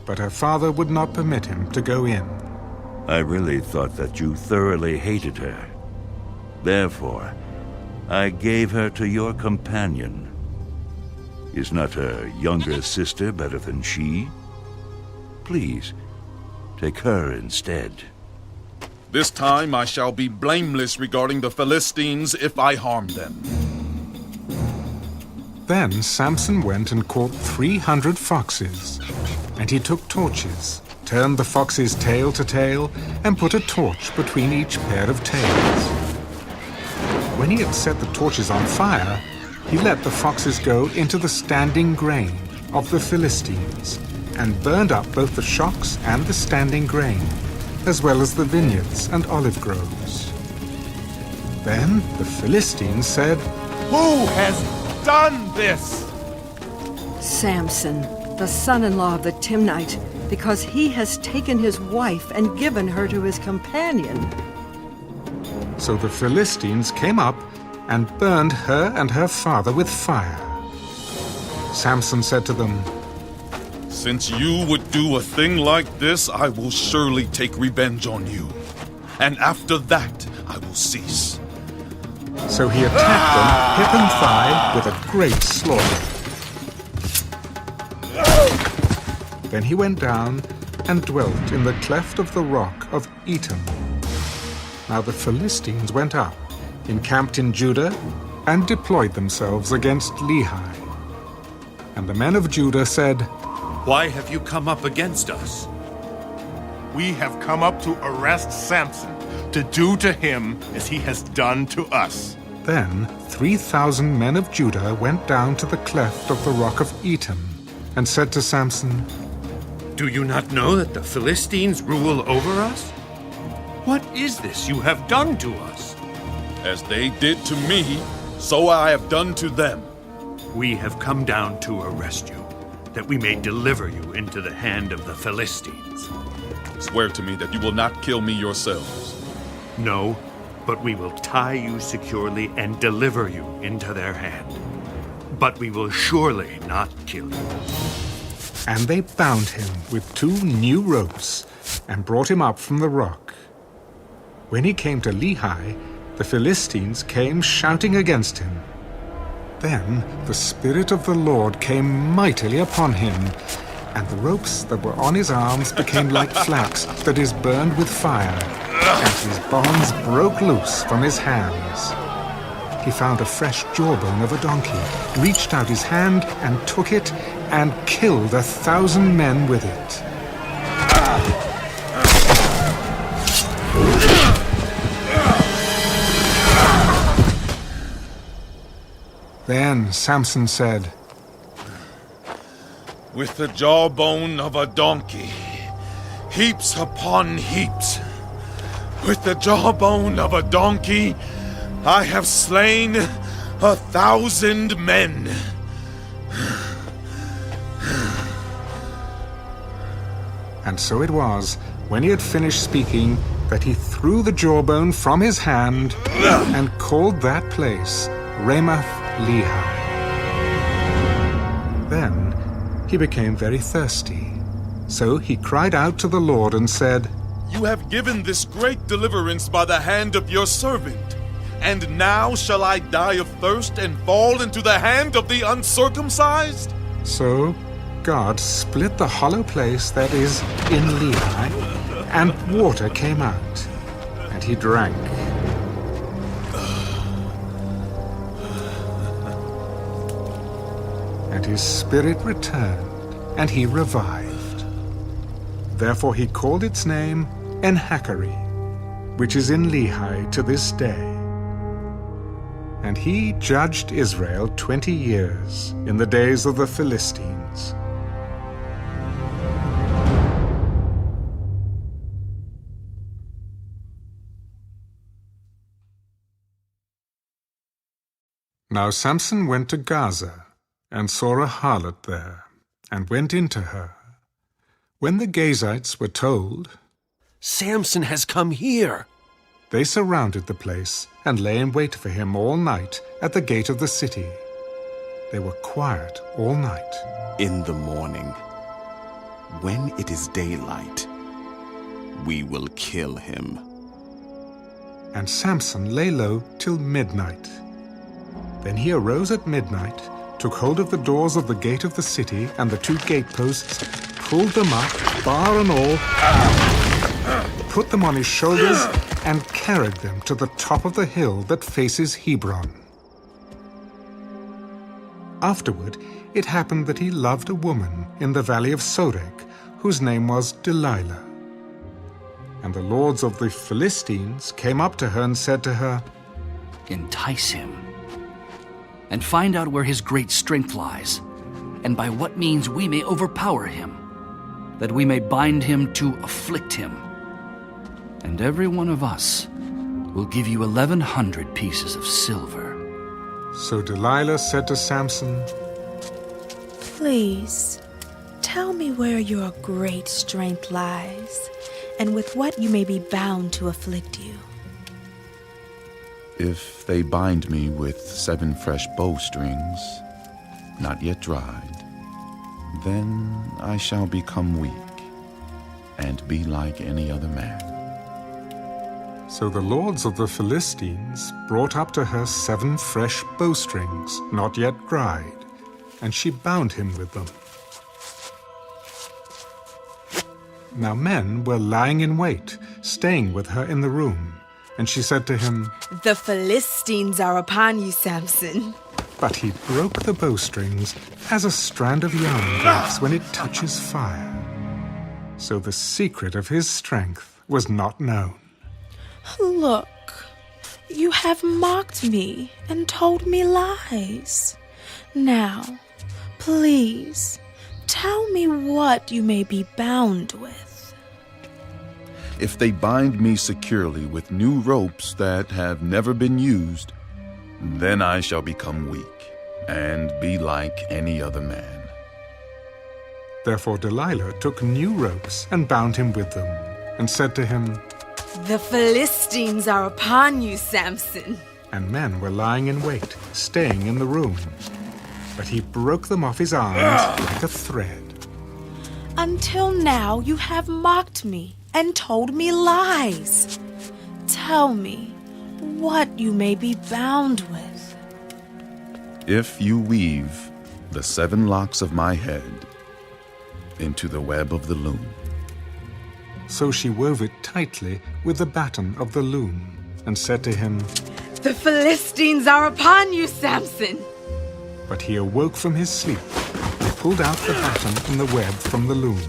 But her father would not permit him to go in. I really thought that you thoroughly hated her. Therefore, I gave her to your companion. Is not her younger sister better than she? Please, take her instead. This time I shall be blameless regarding the Philistines if I harm them. Then Samson went and caught 300 foxes, and he took torches, turned the fox's tail to tail, and put a torch between each pair of tails. When he had set the torches on fire, he let the foxes go into the standing grain of the Philistines, and burned up both the shocks and the standing grain, as well as the vineyards and olive groves. Then the Philistines said, Who has done this? Samson, the son-in-law of the Timnite, because he has taken his wife and given her to his companion. So the Philistines came up and burned her and her father with fire. Samson said to them, Since you would do a thing like this, I will surely take revenge on you. And after that, I will cease. So he attacked them, hip and thigh, with a great slaughter. Then he went down and dwelt in the cleft of the rock of Etam. Now the Philistines went up, encamped in Judah, and deployed themselves against Lehi. And the men of Judah said, Why have you come up against us? We have come up to arrest Samson, to do to him as he has done to us. Then 3,000 men of Judah went down to the cleft of the rock of Etam, and said to Samson, Do you not know that the Philistines rule over us? What is this you have done to us? As they did to me, so I have done to them. We have come down to arrest you, that we may deliver you into the hand of the Philistines. Swear to me that you will not kill me yourselves. No, but we will tie you securely and deliver you into their hand. But we will surely not kill you. And they bound him with 2 new ropes, and brought him up from the rock. When he came to Lehi, the Philistines came shouting against him. Then the Spirit of the Lord came mightily upon him, and the ropes that were on his arms became like flax that is burned with fire, and his bonds broke loose from his hands. He found a fresh jawbone of a donkey, reached out his hand and took it, and killed 1,000 men with it. Then Samson said, With the jawbone of a donkey, heaps upon heaps. With the jawbone of a donkey, I have slain 1,000 men. And so it was, when he had finished speaking, that he threw the jawbone from his hand and called that place Ramath Lehi. Then he became very thirsty. So he cried out to the Lord and said, You have given this great deliverance by the hand of your servant. And now shall I die of thirst and fall into the hand of the uncircumcised? So God split the hollow place that is in Lehi, and water came out, and he drank. And his spirit returned, and he revived. Therefore he called its name En-Hakkore, which is in Lehi to this day. And he judged Israel 20 years in the days of the Philistines. Now Samson went to Gaza, and saw a harlot there, and went into her. When the Gazites were told, Samson has come here, they surrounded the place, and lay in wait for him all night at the gate of the city. They were quiet all night. In the morning, when it is daylight, we will kill him. And Samson lay low till midnight. Then he arose at midnight, took hold of the doors of the gate of the city and the 2 gateposts, pulled them up, bar and all, put them on his shoulders, and carried them to the top of the hill that faces Hebron. Afterward, it happened that he loved a woman in the valley of Sorek, whose name was Delilah. And the lords of the Philistines came up to her and said to her, Entice him, and find out where his great strength lies, and by what means we may overpower him, that we may bind him to afflict him. And every one of us will give you 1,100 pieces of silver. So Delilah said to Samson, Please, tell me where your great strength lies, and with what you may be bound to afflict you. If they bind me with 7 fresh bowstrings, not yet dried, then I shall become weak, and be like any other man. So the lords of the Philistines brought up to her 7 fresh bowstrings, not yet dried, and she bound him with them. Now men were lying in wait, staying with her in the room, and she said to him, The Philistines are upon you, Samson. But he broke the bowstrings as a strand of yarn breaks when it touches fire. So the secret of his strength was not known. Look, you have mocked me and told me lies. Now, please, tell me what you may be bound with. If they bind me securely with new ropes that have never been used, then I shall become weak and be like any other man. Therefore Delilah took new ropes and bound him with them, and said to him, The Philistines are upon you, Samson. And men were lying in wait, staying in the room. But he broke them off his arms like a thread. Until now you have mocked me and told me lies. Tell me what you may be bound with. If you weave the 7 locks of my head into the web of the loom. So she wove it tightly with the batten of the loom, and said to him, The Philistines are upon you, Samson. But he awoke from his sleep, and pulled out the batten and the web from the loom.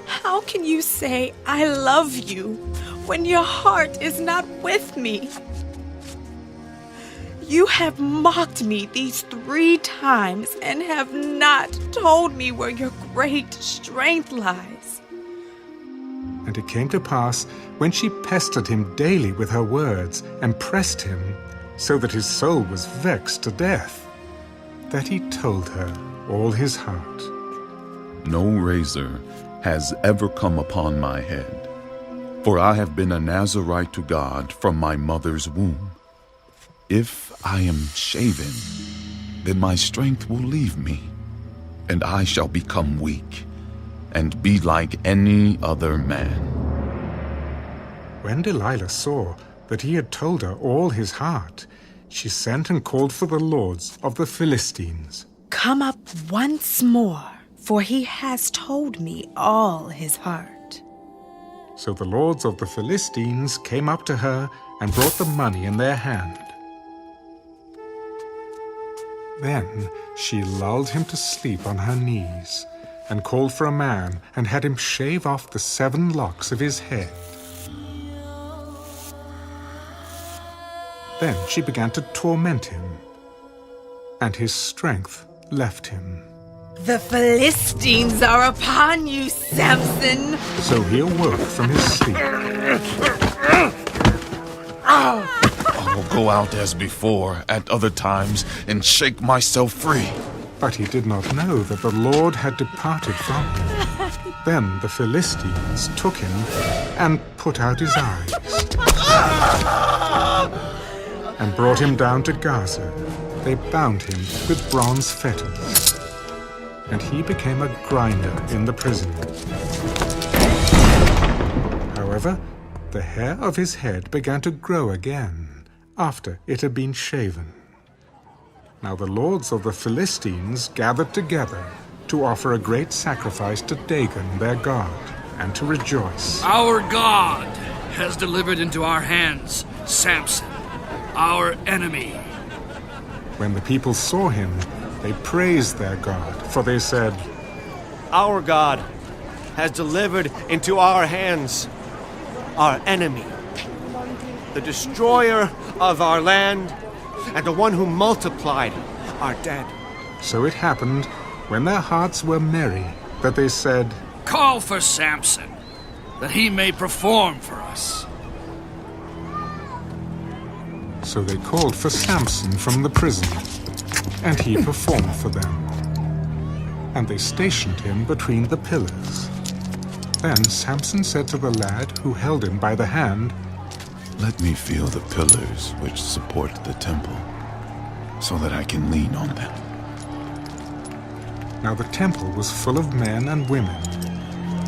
How can you say, I love you, when your heart is not with me? You have mocked me these 3 times and have not told me where your great strength lies. And it came to pass, when she pestered him daily with her words, and pressed him, so that his soul was vexed to death, that he told her all his heart. No razor has ever come upon my head, for I have been a Nazirite to God from my mother's womb. If I am shaven, then my strength will leave me, and I shall become weak, and be like any other man. When Delilah saw that he had told her all his heart, she sent and called for the lords of the Philistines. Come up once more, for he has told me all his heart. So the lords of the Philistines came up to her and brought the money in their hand. Then she lulled him to sleep on her knees, and called for a man, and had him shave off the 7 locks of his head. Then she began to torment him, and his strength left him. The Philistines are upon you, Samson. So he awoke from his sleep. I'll go out as before at other times and shake myself free. But he did not know that the Lord had departed from him. Then the Philistines took him and put out his eyes, and brought him down to Gaza. They bound him with bronze fetters, and he became a grinder in the prison. However, the hair of his head began to grow again after it had been shaven. Now the lords of the Philistines gathered together to offer a great sacrifice to Dagon their god, and to rejoice. Our God has delivered into our hands Samson, our enemy. When the people saw him, they praised their God, for they said, Our God has delivered into our hands our enemy, the destroyer of our land, and the one who multiplied our dead. So it happened, when their hearts were merry, that they said, Call for Samson, that he may perform for us. So they called for Samson from the prison, and he performed for them. And they stationed him between the pillars. Then Samson said to the lad who held him by the hand, Let me feel the pillars which support the temple, so that I can lean on them. Now the temple was full of men and women.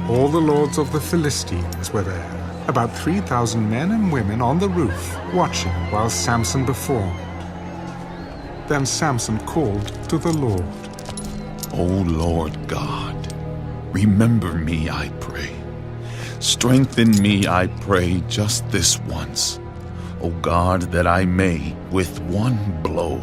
All the lords of the Philistines were there, about 3,000 men and women on the roof, watching while Samson performed. Then Samson called to the Lord, O Lord God, remember me, I pray. Strengthen me, I pray, just this once, O God, that I may, with one blow,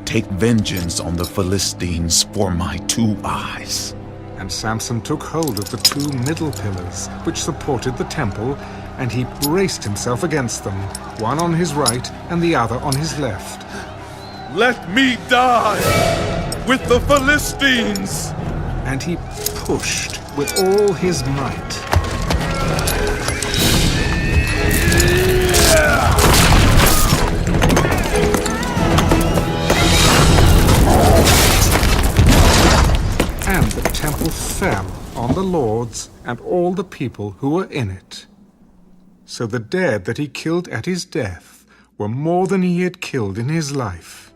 take vengeance on the Philistines for my 2 eyes. And Samson took hold of the 2 middle pillars which supported the temple, and he braced himself against them, one on his right and the other on his left. Let me die with the Philistines! And he pushed with all his might. And the temple fell on the lords and all the people who were in it. So the dead that he killed at his death were more than he had killed in his life.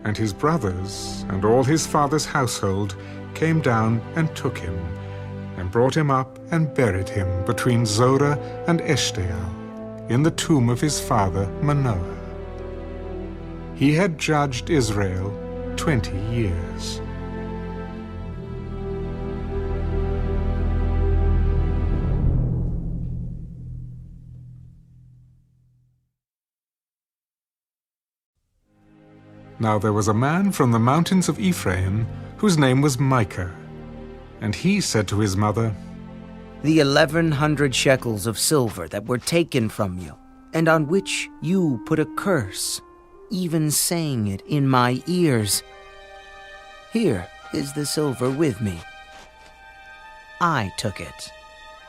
And his brothers and all his father's household came down and took him, and brought him up and buried him between Zorah and Eshtaol, in the tomb of his father Manoah. He had judged Israel 20 years. Now there was a man from the mountains of Ephraim, whose name was Micah. And he said to his mother, "The 1,100 shekels of silver that were taken from you, and on which you put a curse, even saying it in my ears. Here is the silver with me. I took it."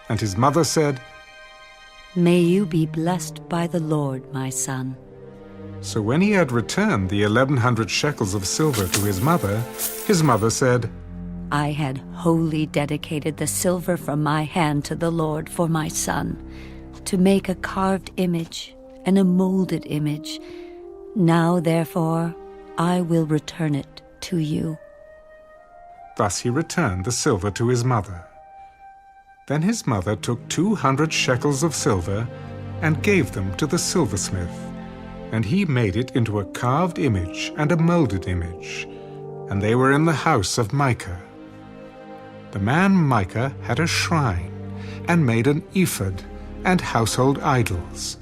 And his mother said, "May you be blessed by the Lord, my son." So when he had returned the 1,100 shekels of silver to his mother said, "I had wholly dedicated the silver from my hand to the Lord for my son, to make a carved image and a molded image. Now, therefore, I will return it to you." Thus he returned the silver to his mother. Then his mother took 200 shekels of silver and gave them to the silversmith, and he made it into a carved image and a molded image, and they were in the house of Micah. The man Micah had a shrine, and made an ephod and household idols,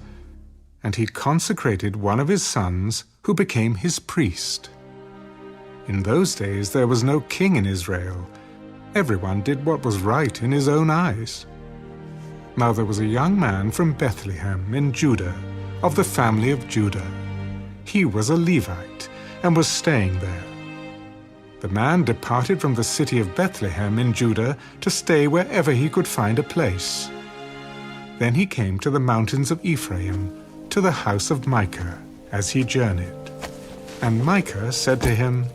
and he consecrated one of his sons, who became his priest. In those days there was no king in Israel. Everyone did what was right in his own eyes. Now there was a young man from Bethlehem in Judah, of the family of Judah. He was a Levite, and was staying there. The man departed from the city of Bethlehem in Judah to stay wherever he could find a place. Then he came to the mountains of Ephraim, to the house of Micah, as he journeyed. And Micah said to him,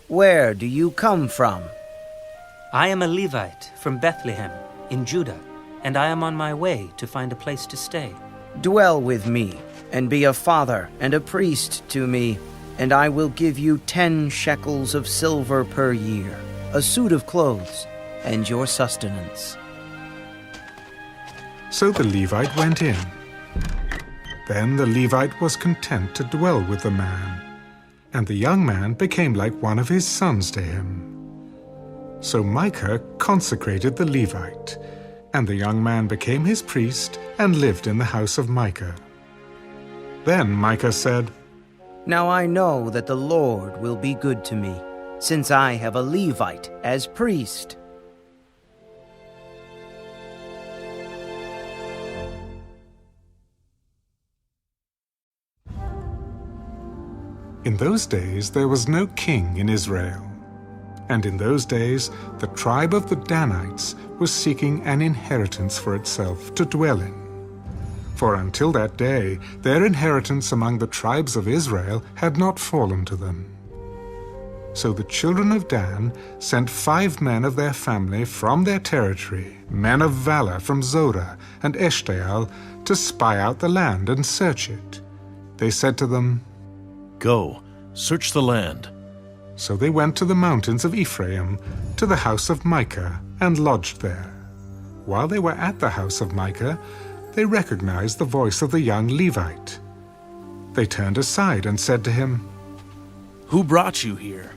"Where do you come from?" "I am a Levite from Bethlehem in Judah, and I am on my way to find a place to stay." "Dwell with me, and be a father and a priest to me, and I will give you 10 shekels of silver per year, a suit of clothes, and your sustenance." So the Levite went in. Then the Levite was content to dwell with the man, and the young man became like one of his sons to him. So Micah consecrated the Levite, and the young man became his priest and lived in the house of Micah. Then Micah said, "Now I know that the Lord will be good to me, since I have a Levite as priest." In those days there was no king in Israel. And in those days the tribe of the Danites was seeking an inheritance for itself to dwell in. For until that day their inheritance among the tribes of Israel had not fallen to them. So the children of Dan sent 5 men of their family from their territory, men of valor from Zorah and Eshtaol, to spy out the land and search it. They said to them, "Go, search the land." So they went to the mountains of Ephraim, to the house of Micah, and lodged there. While they were at the house of Micah, they recognized the voice of the young Levite. They turned aside and said to him, "Who brought you here?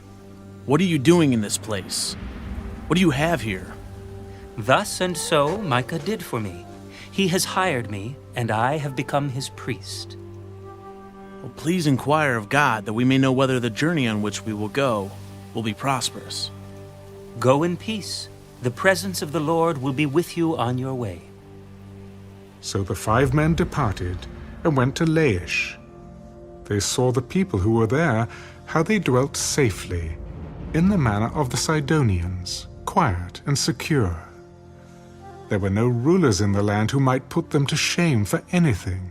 What are you doing in this place? What do you have here?" Thus and so Micah did for me. He has hired me, and I have become his priest. Well, please inquire of God that we may know whether the journey on which we will go will be prosperous. Go in peace. The presence of the Lord will be with you on your way. So the 5 men departed and went to Laish. They saw the people who were there, how they dwelt safely, in the manner of the Sidonians, quiet and secure. There were no rulers in the land who might put them to shame for anything.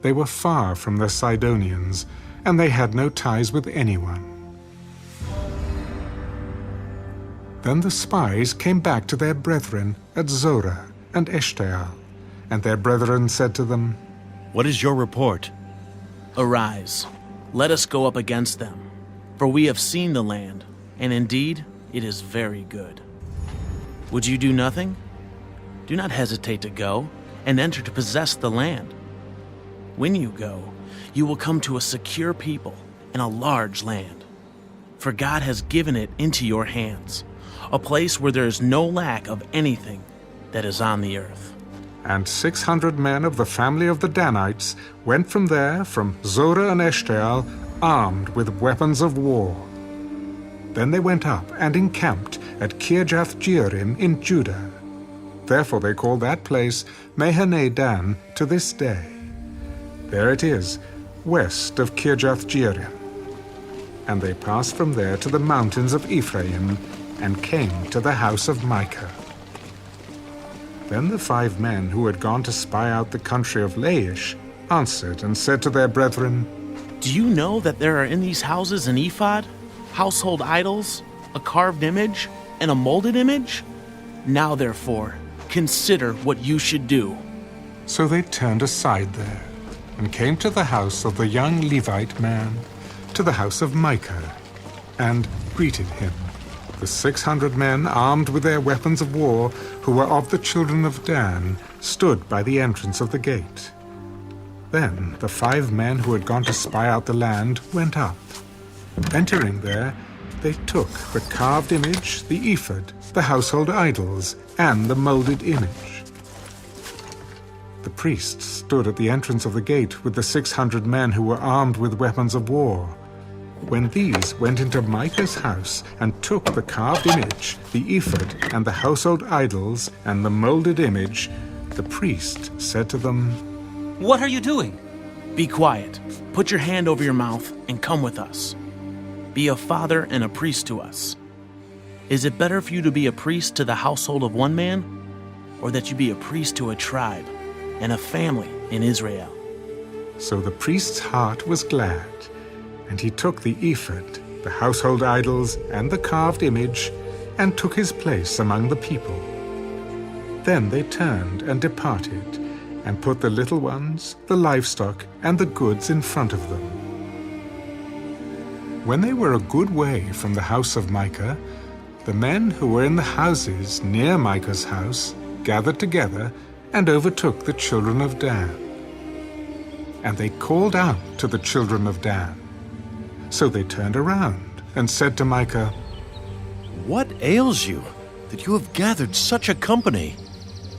They were far from the Sidonians, and they had no ties with anyone. Then the spies came back to their brethren at Zorah and Eshtaol, and their brethren said to them, "What is your report?" "Arise, let us go up against them, for we have seen the land, and indeed it is very good. Would you do nothing? Do not hesitate to go and enter to possess the land. When you go, you will come to a secure people and a large land, for God has given it into your hands, a place where there is no lack of anything that is on the earth." And 600 men of the family of the Danites went from there, from Zorah and Eshtaol, armed with weapons of war. Then they went up and encamped at Kirjath-jearim in Judah. Therefore they call that place Mahaneh-dan to this day. There it is, west of Kirjath-jearim. And they passed from there to the mountains of Ephraim and came to the house of Micah. Then the 5 men who had gone to spy out the country of Laish answered and said to their brethren, "Do you know that there are in these houses an ephod, household idols, a carved image, and a molded image? Now therefore, consider what you should do." So they turned aside there, and came to the house of the young Levite man, to the house of Micah, and greeted him. The 600 men, armed with their weapons of war, who were of the children of Dan, stood by the entrance of the gate. Then the 5 men who had gone to spy out the land went up. Entering there, they took the carved image, the ephod, the household idols, and the molded image. The priests stood at the entrance of the gate with the 600 men who were armed with weapons of war. When these went into Micah's house and took the carved image, the ephod, and the household idols, and the molded image, the priest said to them, "What are you doing?" "Be quiet, put your hand over your mouth, and come with us. Be a father and a priest to us. Is it better for you to be a priest to the household of one man, or that you be a priest to a tribe and a family in Israel?" So the priest's heart was glad, and he took the ephod, the household idols, and the carved image, and took his place among the people. Then they turned and departed, and put the little ones, the livestock, and the goods in front of them. When they were a good way from the house of Micah, the men who were in the houses near Micah's house gathered together and overtook the children of Dan. And they called out to the children of Dan. So they turned around and said to Micah, "What ails you, that you have gathered such a company?"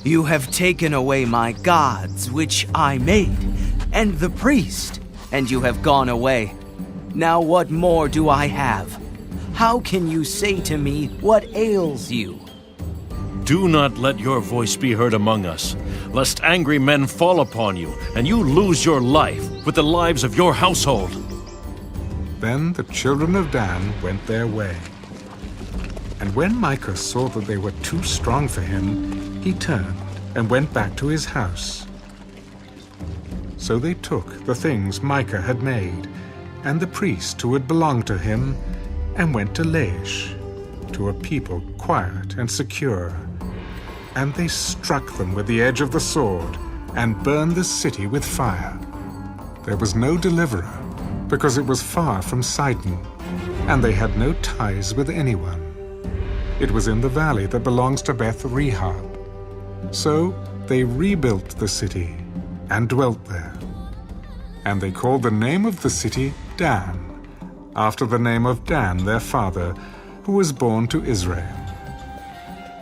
"You have taken away my gods, which I made, and the priest, and you have gone away. Now what more do I have? How can you say to me, 'What ails you?'" Do not let your voice be heard among us, lest angry men fall upon you, and you lose your life with the lives of your household. Then the children of Dan went their way. And when Micah saw that they were too strong for him, he turned and went back to his house. So they took the things Micah had made, and the priest who had belonged to him, and went to Laish, to a people quiet and secure. And they struck them with the edge of the sword, and burned the city with fire. There was no deliverer, because it was far from Sidon, and they had no ties with anyone. It was in the valley that belongs to Beth-rehob. So they rebuilt the city and dwelt there. And they called the name of the city Dan, after the name of Dan their father, who was born to Israel.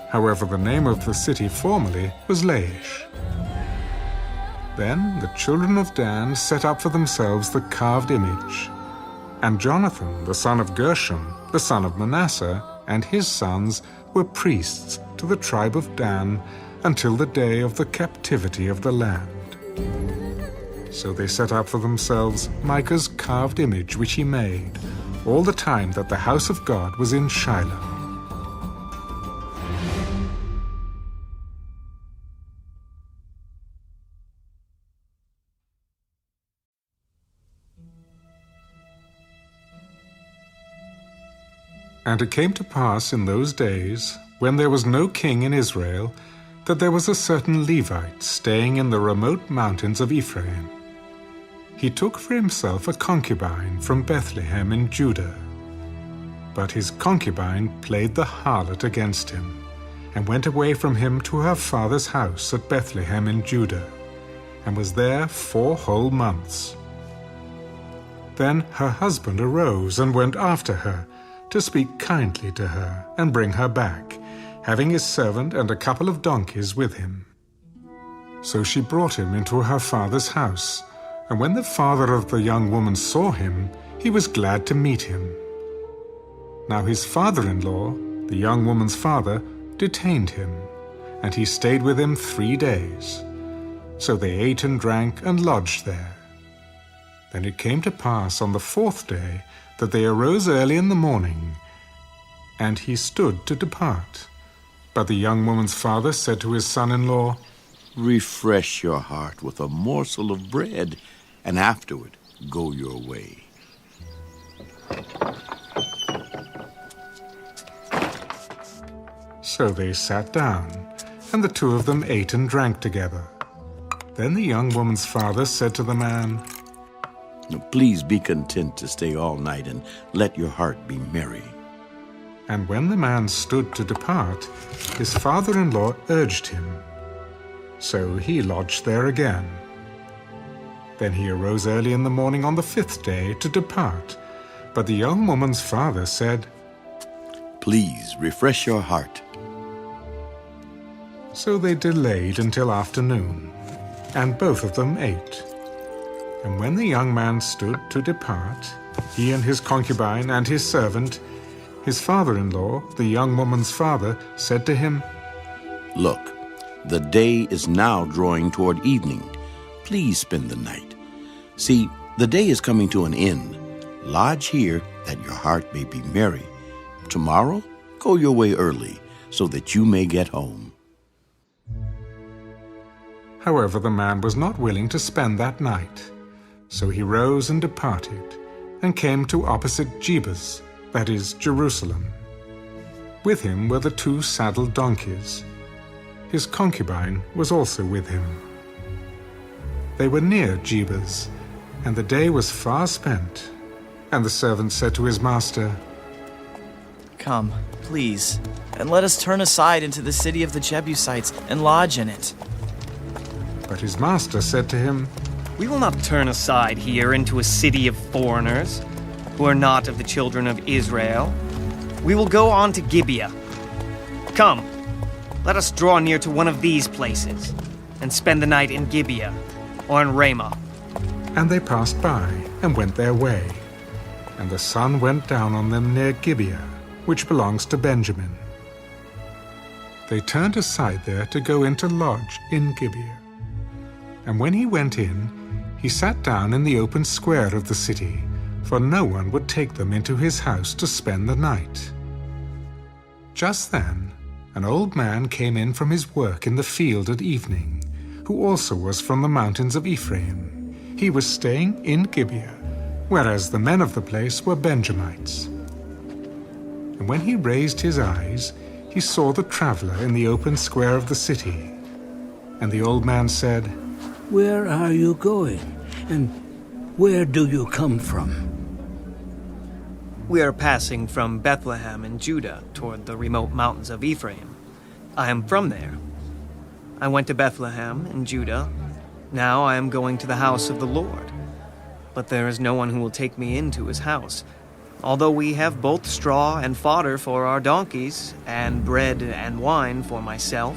However, the name of the city formerly was Laish. Then the children of Dan set up for themselves the carved image. And Jonathan, the son of Gershom, the son of Manasseh, and his sons were priests to the tribe of Dan until the day of the captivity of the land. So they set up for themselves Micah's carved image which he made, all the time that the house of God was in Shiloh. And it came to pass in those days, when there was no king in Israel, that there was a certain Levite staying in the remote mountains of Ephraim. He took for himself a concubine from Bethlehem in Judah. But his concubine played the harlot against him, and went away from him to her father's house at Bethlehem in Judah, and was there 4 whole months. Then her husband arose and went after her, to speak kindly to her and bring her back, having his servant and a couple of donkeys with him. So she brought him into her father's house, and when the father of the young woman saw him, he was glad to meet him. Now his father-in-law, the young woman's father, detained him, and he stayed with him 3 days. So they ate and drank and lodged there. Then it came to pass on the 4th day that they arose early in the morning, and he stood to depart. But the young woman's father said to his son-in-law, Refresh your heart with a morsel of bread, and afterward go your way. So they sat down, and the 2 of them ate and drank together. Then the young woman's father said to the man, Please be content to stay all night, and let your heart be merry. And when the man stood to depart, his father-in-law urged him. So he lodged there again. Then he arose early in the morning on the 5th day to depart. But the young woman's father said, Please refresh your heart. So they delayed until afternoon, and both of them ate. And when the young man stood to depart, he and his concubine and his servant, his father-in-law, the young woman's father, said to him, Look, the day is now drawing toward evening. Please spend the night. See, the day is coming to an end. Lodge here that your heart may be merry. Tomorrow, go your way early, so that you may get home. However, the man was not willing to spend that night. So he rose and departed, and came to opposite Jebus, that is, Jerusalem. With him were the 2 saddled donkeys. His concubine was also with him. They were near Jebus, and the day was far spent. And the servant said to his master, Come, please, and let us turn aside into the city of the Jebusites and lodge in it. But his master said to him, We will not turn aside here into a city of foreigners, who are not of the children of Israel. We will go on to Gibeah. Come, let us draw near to one of these places, and spend the night in Gibeah, or in Ramah. And they passed by, and went their way. And the sun went down on them near Gibeah, which belongs to Benjamin. They turned aside there to go in to lodge in Gibeah. And when he went in, he sat down in the open square of the city, for no one would take them into his house to spend the night. Just then, an old man came in from his work in the field at evening, who also was from the mountains of Ephraim. He was staying in Gibeah, whereas the men of the place were Benjamites. And when he raised his eyes, he saw the traveler in the open square of the city. And the old man said, Where are you going, and where do you come from? We are passing from Bethlehem in Judah toward the remote mountains of Ephraim. I am from there. I went to Bethlehem in Judah. Now I am going to the house of the Lord. But there is no one who will take me into his house, although we have both straw and fodder for our donkeys, and bread and wine for myself,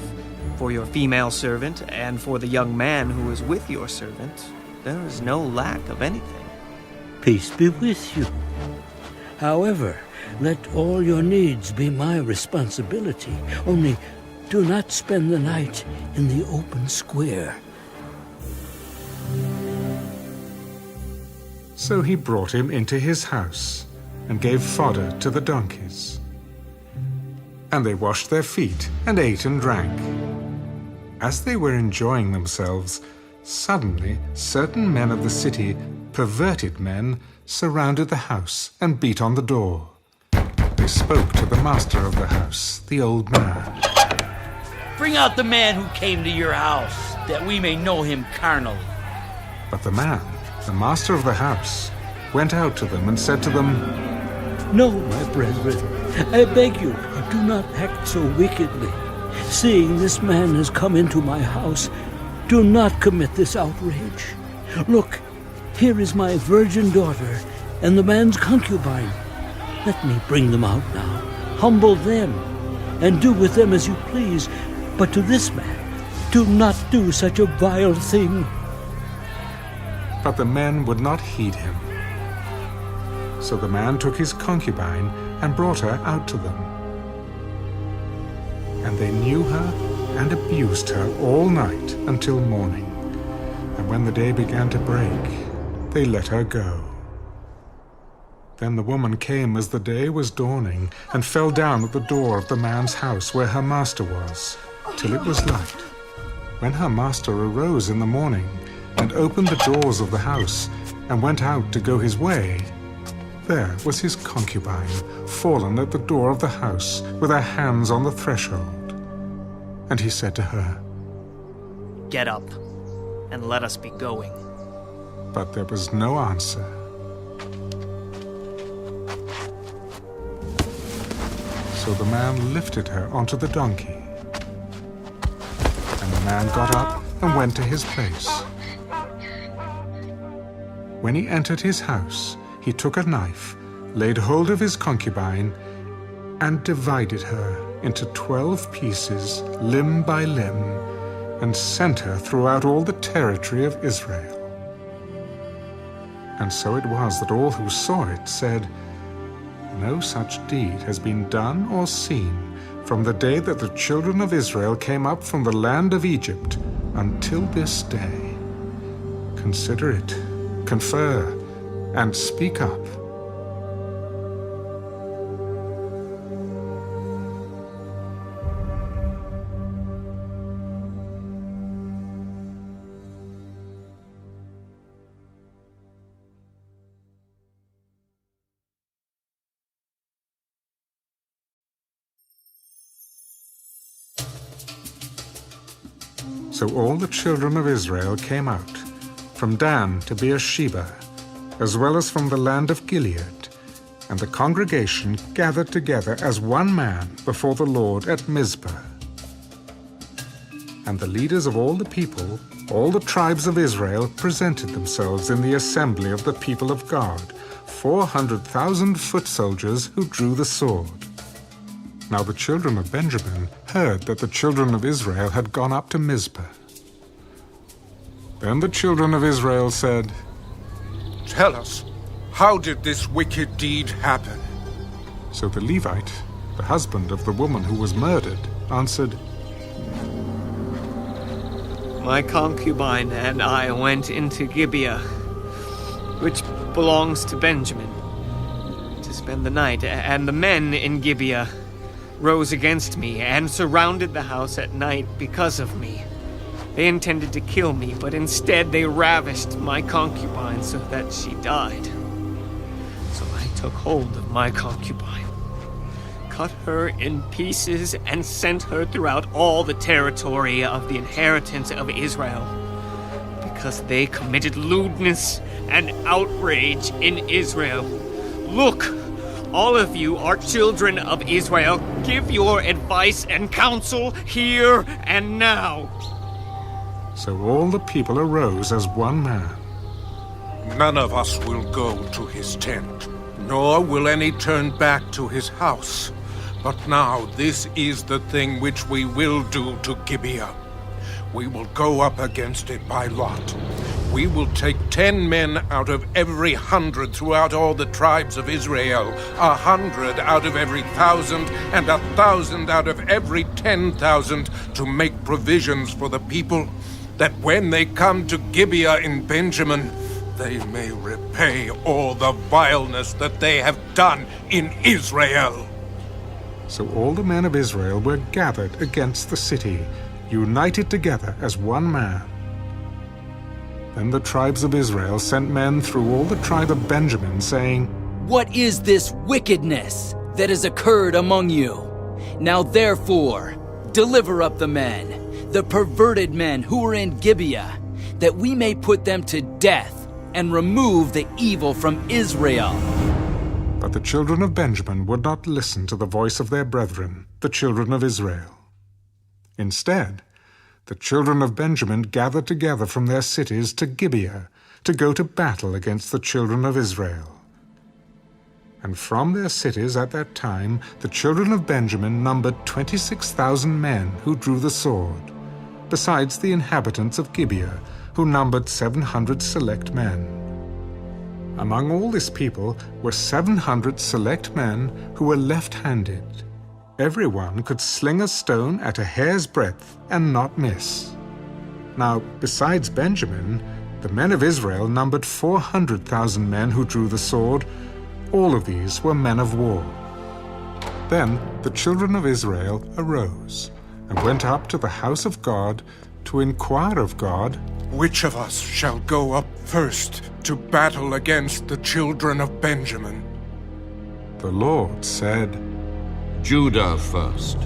For your female servant and for the young man who is with your servant, there is no lack of anything. Peace be with you. However, let all your needs be my responsibility. Only do not spend the night in the open square. So he brought him into his house and gave fodder to the donkeys. And they washed their feet and ate and drank. As they were enjoying themselves, suddenly certain men of the city, perverted men, surrounded the house and beat on the door. They spoke to the master of the house, the old man. Bring out the man who came to your house, that we may know him carnally. But the man, the master of the house, went out to them and said to them, No, my brethren, I beg you, do not act so wickedly. Seeing this man has come into my house, do not commit this outrage. Look, here is my virgin daughter and the man's concubine. Let me bring them out now, humble them, and do with them as you please. But to this man, do not do such a vile thing. But the men would not heed him. So the man took his concubine and brought her out to them. And they knew her and abused her all night until morning. And when the day began to break, they let her go. Then the woman came as the day was dawning and fell down at the door of the man's house where her master was, till it was light. When her master arose in the morning and opened the doors of the house and went out to go his way, there was his concubine fallen at the door of the house with her hands on the threshold. And he said to her, Get up, and let us be going. But there was no answer. So the man lifted her onto the donkey. And the man got up and went to his place. When he entered his house, he took a knife, laid hold of his concubine, and divided her into 12 pieces, limb by limb, and sent her throughout all the territory of Israel. And so it was that all who saw it said, No such deed has been done or seen from the day that the children of Israel came up from the land of Egypt until this day. Consider it, confer, and speak up. So all the children of Israel came out, from Dan to Beersheba, as well as from the land of Gilead, and the congregation gathered together as one man before the Lord at Mizpah. And the leaders of all the people, all the tribes of Israel, presented themselves in the assembly of the people of God, 400,000 foot soldiers who drew the sword. Now the children of Benjamin heard that the children of Israel had gone up to Mizpah. Then the children of Israel said, Tell us, how did this wicked deed happen? So the Levite, the husband of the woman who was murdered, answered, My concubine and I went into Gibeah, which belongs to Benjamin, to spend the night, and the men in Gibeah rose against me and surrounded the house at night because of me. They intended to kill me, but instead they ravished my concubine so that she died. So I took hold of my concubine, cut her in pieces, and sent her throughout all the territory of the inheritance of Israel, because they committed lewdness and outrage in Israel. Look, all of you are children of Israel. Give your advice and counsel here and now. So all the people arose as one man. None of us will go to his tent, nor will any turn back to his house. But now this is the thing which we will do to Gibeah. We will go up against it by lot. We will take 10 men out of every 100 throughout all the tribes of Israel, 100 out of every 1,000, and 1,000 out of every 10,000 to make provisions for the people, that when they come to Gibeah in Benjamin, they may repay all the vileness that they have done in Israel. So all the men of Israel were gathered against the city, united together as one man. Then the tribes of Israel sent men through all the tribe of Benjamin, saying, What is this wickedness that has occurred among you? Now therefore, deliver up the men, the perverted men who are in Gibeah, that we may put them to death and remove the evil from Israel. But the children of Benjamin would not listen to the voice of their brethren, the children of Israel. Instead, the children of Benjamin gathered together from their cities to Gibeah to go to battle against the children of Israel. And from their cities at that time, the children of Benjamin numbered 26,000 men who drew the sword, besides the inhabitants of Gibeah, who numbered 700 select men. Among all this people were 700 select men who were left-handed. Everyone could sling a stone at a hair's breadth and not miss. Now, besides Benjamin, the men of Israel numbered 400,000 men who drew the sword. All of these were men of war. Then the children of Israel arose and went up to the house of God to inquire of God, Which of us shall go up first to battle against the children of Benjamin? The Lord said, Judah first.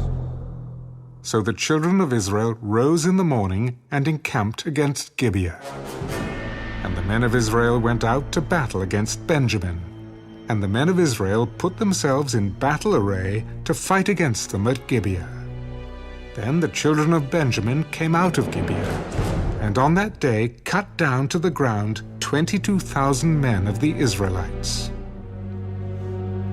So the children of Israel rose in the morning and encamped against Gibeah. And the men of Israel went out to battle against Benjamin. And the men of Israel put themselves in battle array to fight against them at Gibeah. Then the children of Benjamin came out of Gibeah, and on that day cut down to the ground 22,000 men of the Israelites.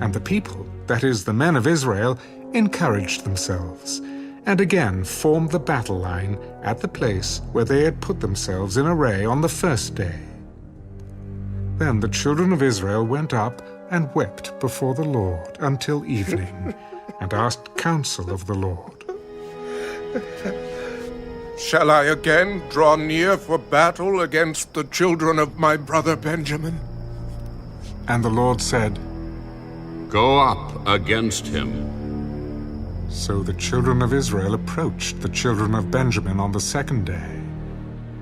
And the people, that is, the men of Israel, encouraged themselves, and again formed the battle line at the place where they had put themselves in array on the first day. Then the children of Israel went up and wept before the Lord until evening, and asked counsel of the Lord. Shall I again draw near for battle against the children of my brother Benjamin? And the Lord said, Go up against him. So the children of Israel approached the children of Benjamin on the second day.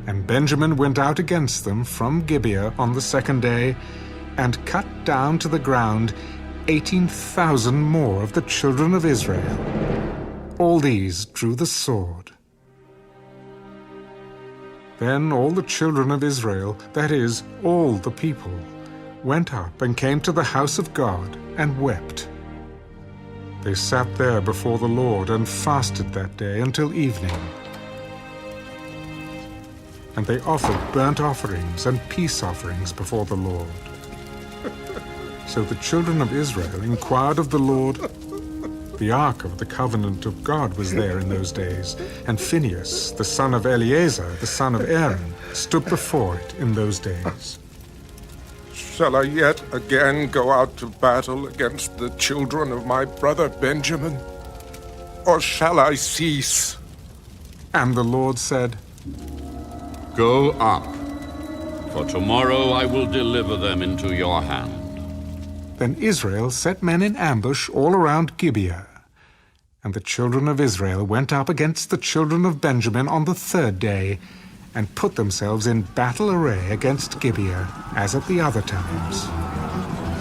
And Benjamin went out against them from Gibeah on the second day, and cut down to the ground 18,000 more of the children of Israel. All these drew the sword. Then all the children of Israel, that is, all the people, went up and came to the house of God and wept. They sat there before the Lord and fasted that day until evening. And they offered burnt offerings and peace offerings before the Lord. So the children of Israel inquired of the Lord. The ark of the covenant of God was there in those days, and Phinehas, the son of Eleazar, the son of Aaron, stood before it in those days. Shall I yet again go out to battle against the children of my brother Benjamin? Or shall I cease? And the Lord said, Go up, for tomorrow I will deliver them into your hand. Then Israel set men in ambush all around Gibeah. And the children of Israel went up against the children of Benjamin on the third day, and put themselves in battle array against Gibeah, as at the other times.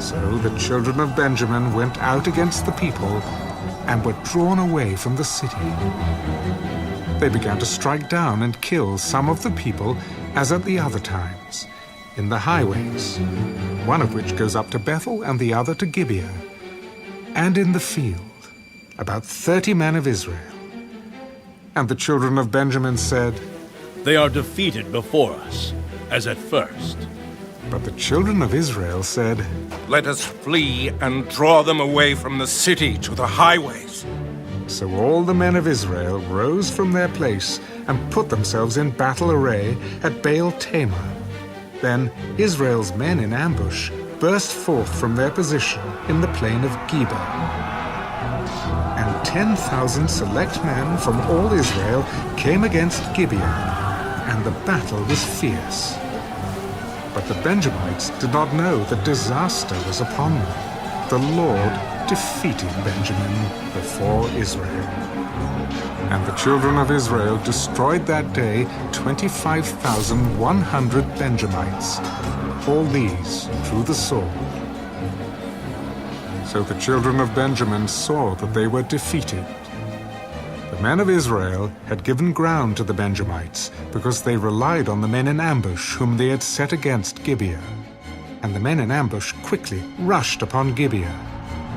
So the children of Benjamin went out against the people, and were drawn away from the city. They began to strike down and kill some of the people, as at the other times, in the highways, one of which goes up to Bethel and the other to Gibeah, and in the field, about 30 men of Israel. And the children of Benjamin said, They are defeated before us, as at first. But the children of Israel said, Let us flee and draw them away from the city to the highways. So all the men of Israel rose from their place and put themselves in battle array at Baal Tamar. Then Israel's men in ambush burst forth from their position in the plain of Geba. And 10,000 select men from all Israel came against Gibeah, and the battle was fierce. But the Benjamites did not know that disaster was upon them. The Lord defeated Benjamin before Israel. And the children of Israel destroyed that day 25,100 Benjamites, all these through the sword. So the children of Benjamin saw that they were defeated. The men of Israel had given ground to the Benjamites because they relied on the men in ambush whom they had set against Gibeah. And the men in ambush quickly rushed upon Gibeah.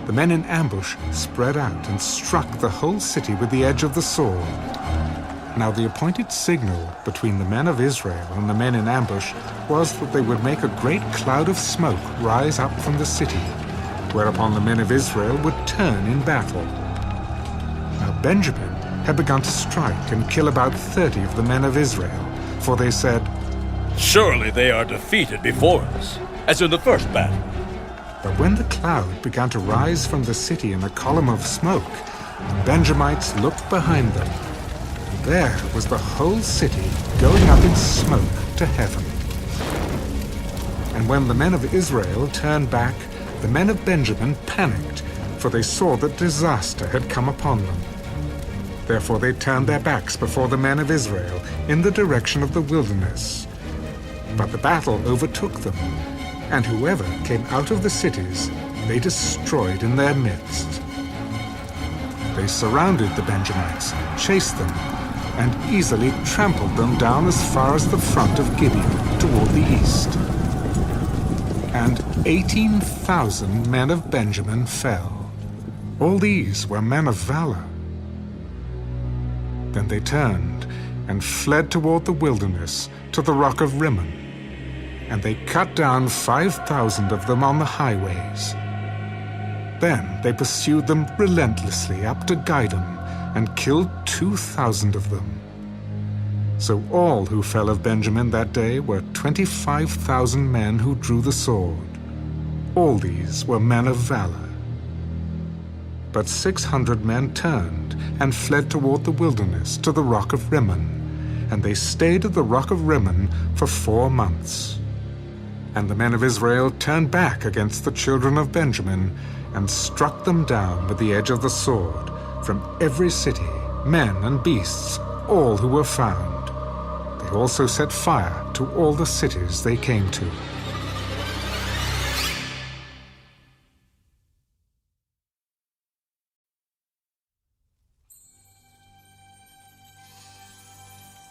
The men in ambush spread out and struck the whole city with the edge of the sword. Now the appointed signal between the men of Israel and the men in ambush was that they would make a great cloud of smoke rise up from the city, whereupon the men of Israel would turn in battle. Now Benjamin had begun to strike and kill about 30 of the men of Israel, for they said, Surely they are defeated before us, as in the first battle. But when the cloud began to rise from the city in a column of smoke, the Benjamites looked behind them. And there was the whole city going up in smoke to heaven. And when the men of Israel turned back, the men of Benjamin panicked, for they saw that disaster had come upon them. Therefore they turned their backs before the men of Israel in the direction of the wilderness. But the battle overtook them, and whoever came out of the cities they destroyed in their midst. They surrounded the Benjamites, chased them, and easily trampled them down as far as the front of Gibeah toward the east. And 18,000 men of Benjamin fell. All these were men of valor. Then they turned and fled toward the wilderness to the rock of Rimmon. And they cut down 5,000 of them on the highways. Then they pursued them relentlessly up to Gidom and killed 2,000 of them. So all who fell of Benjamin that day were 25,000 men who drew the sword. All these were men of valor. But 600 men turned and fled toward the wilderness to the rock of Rimmon, and they stayed at the rock of Rimmon for 4 months. And the men of Israel turned back against the children of Benjamin and struck them down with the edge of the sword from every city, men and beasts, all who were found. They also set fire to all the cities they came to.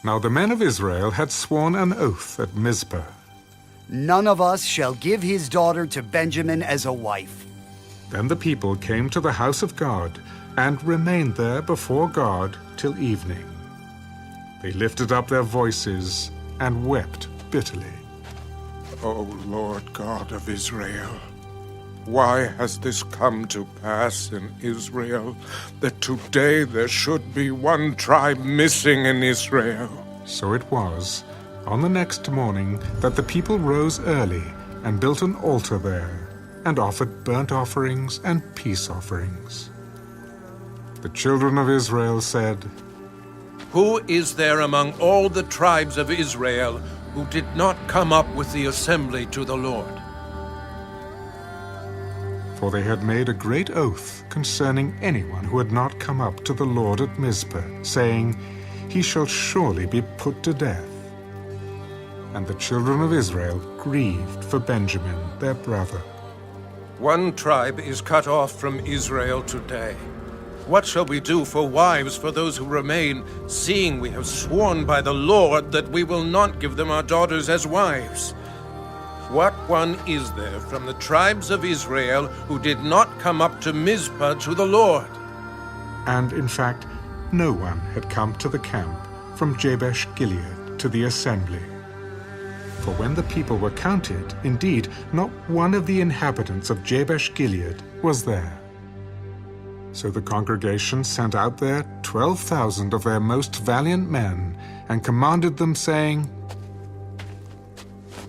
Now the men of Israel had sworn an oath at Mizpah. None of us shall give his daughter to Benjamin as a wife. Then the people came to the house of God and remained there before God till evening. They lifted up their voices and wept bitterly. O Lord God of Israel, why has this come to pass in Israel, that today there should be one tribe missing in Israel? So it was, on the next morning, that the people rose early and built an altar there, and offered burnt offerings and peace offerings. The children of Israel said, Who is there among all the tribes of Israel who did not come up with the assembly to the Lord? For they had made a great oath concerning anyone who had not come up to the Lord at Mizpah, saying, He shall surely be put to death. And the children of Israel grieved for Benjamin, their brother. One tribe is cut off from Israel today. What shall we do for wives for those who remain, seeing we have sworn by the Lord that we will not give them our daughters as wives? What one is there from the tribes of Israel who did not come up to Mizpah to the Lord? And in fact, no one had come to the camp from Jabesh Gilead to the assembly. For when the people were counted, indeed, not one of the inhabitants of Jabesh-Gilead was there. So the congregation sent out there 12,000 of their most valiant men, and commanded them, saying,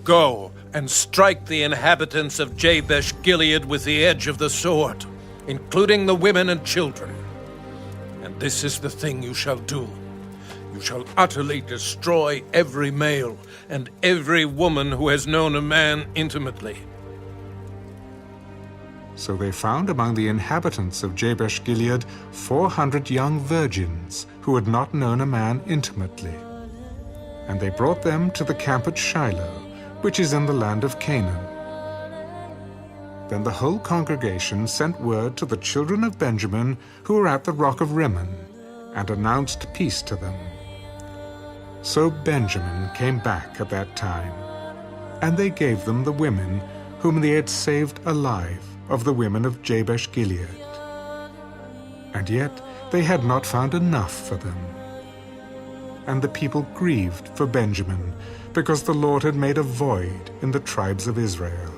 Go and strike the inhabitants of Jabesh-Gilead with the edge of the sword, including the women and children. And this is the thing you shall do. You shall utterly destroy every male and every woman who has known a man intimately. So they found among the inhabitants of Jabesh-Gilead 400 young virgins who had not known a man intimately. And they brought them to the camp at Shiloh, which is in the land of Canaan. Then the whole congregation sent word to the children of Benjamin who were at the rock of Rimmon, and announced peace to them. So Benjamin came back at that time, and they gave them the women whom they had saved alive of the women of Jabesh-Gilead. And yet they had not found enough for them. And the people grieved for Benjamin, because the Lord had made a void in the tribes of Israel.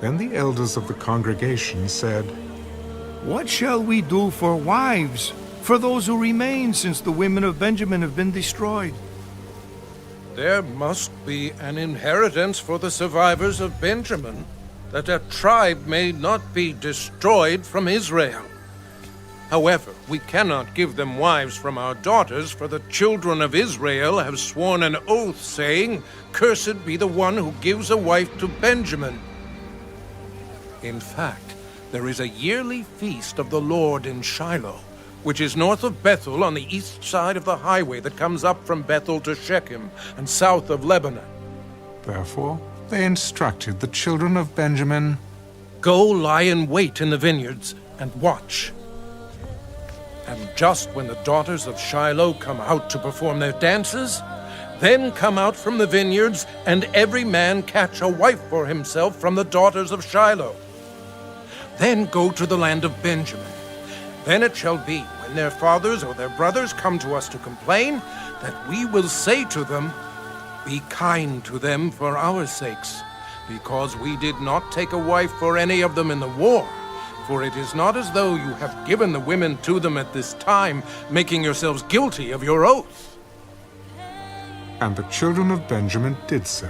Then the elders of the congregation said, What shall we do for wives, for those who remain, since the women of Benjamin have been destroyed? There must be an inheritance for the survivors of Benjamin, that a tribe may not be destroyed from Israel. However, we cannot give them wives from our daughters, for the children of Israel have sworn an oath, saying, Cursed be the one who gives a wife to Benjamin. In fact, there is a yearly feast of the Lord in Shiloh, which is north of Bethel on the east side of the highway that comes up from Bethel to Shechem and south of Lebanon. Therefore they instructed the children of Benjamin, Go lie in wait in the vineyards and watch. And just when the daughters of Shiloh come out to perform their dances, then come out from the vineyards, and every man catch a wife for himself from the daughters of Shiloh. Then go to the land of Benjamin. Then it shall be, when their fathers or their brothers come to us to complain, that we will say to them, Be kind to them for our sakes, because we did not take a wife for any of them in the war. For it is not as though you have given the women to them at this time, making yourselves guilty of your oath. And the children of Benjamin did so.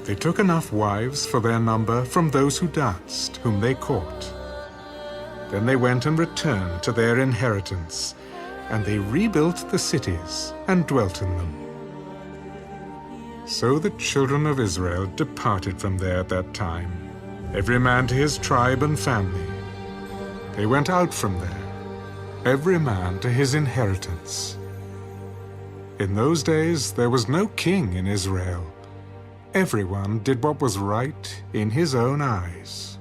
They took enough wives for their number from those who danced, whom they caught. Then they went and returned to their inheritance, and they rebuilt the cities and dwelt in them. So the children of Israel departed from there at that time, every man to his tribe and family. They went out from there, every man to his inheritance. In those days there was no king in Israel. Everyone did what was right in his own eyes.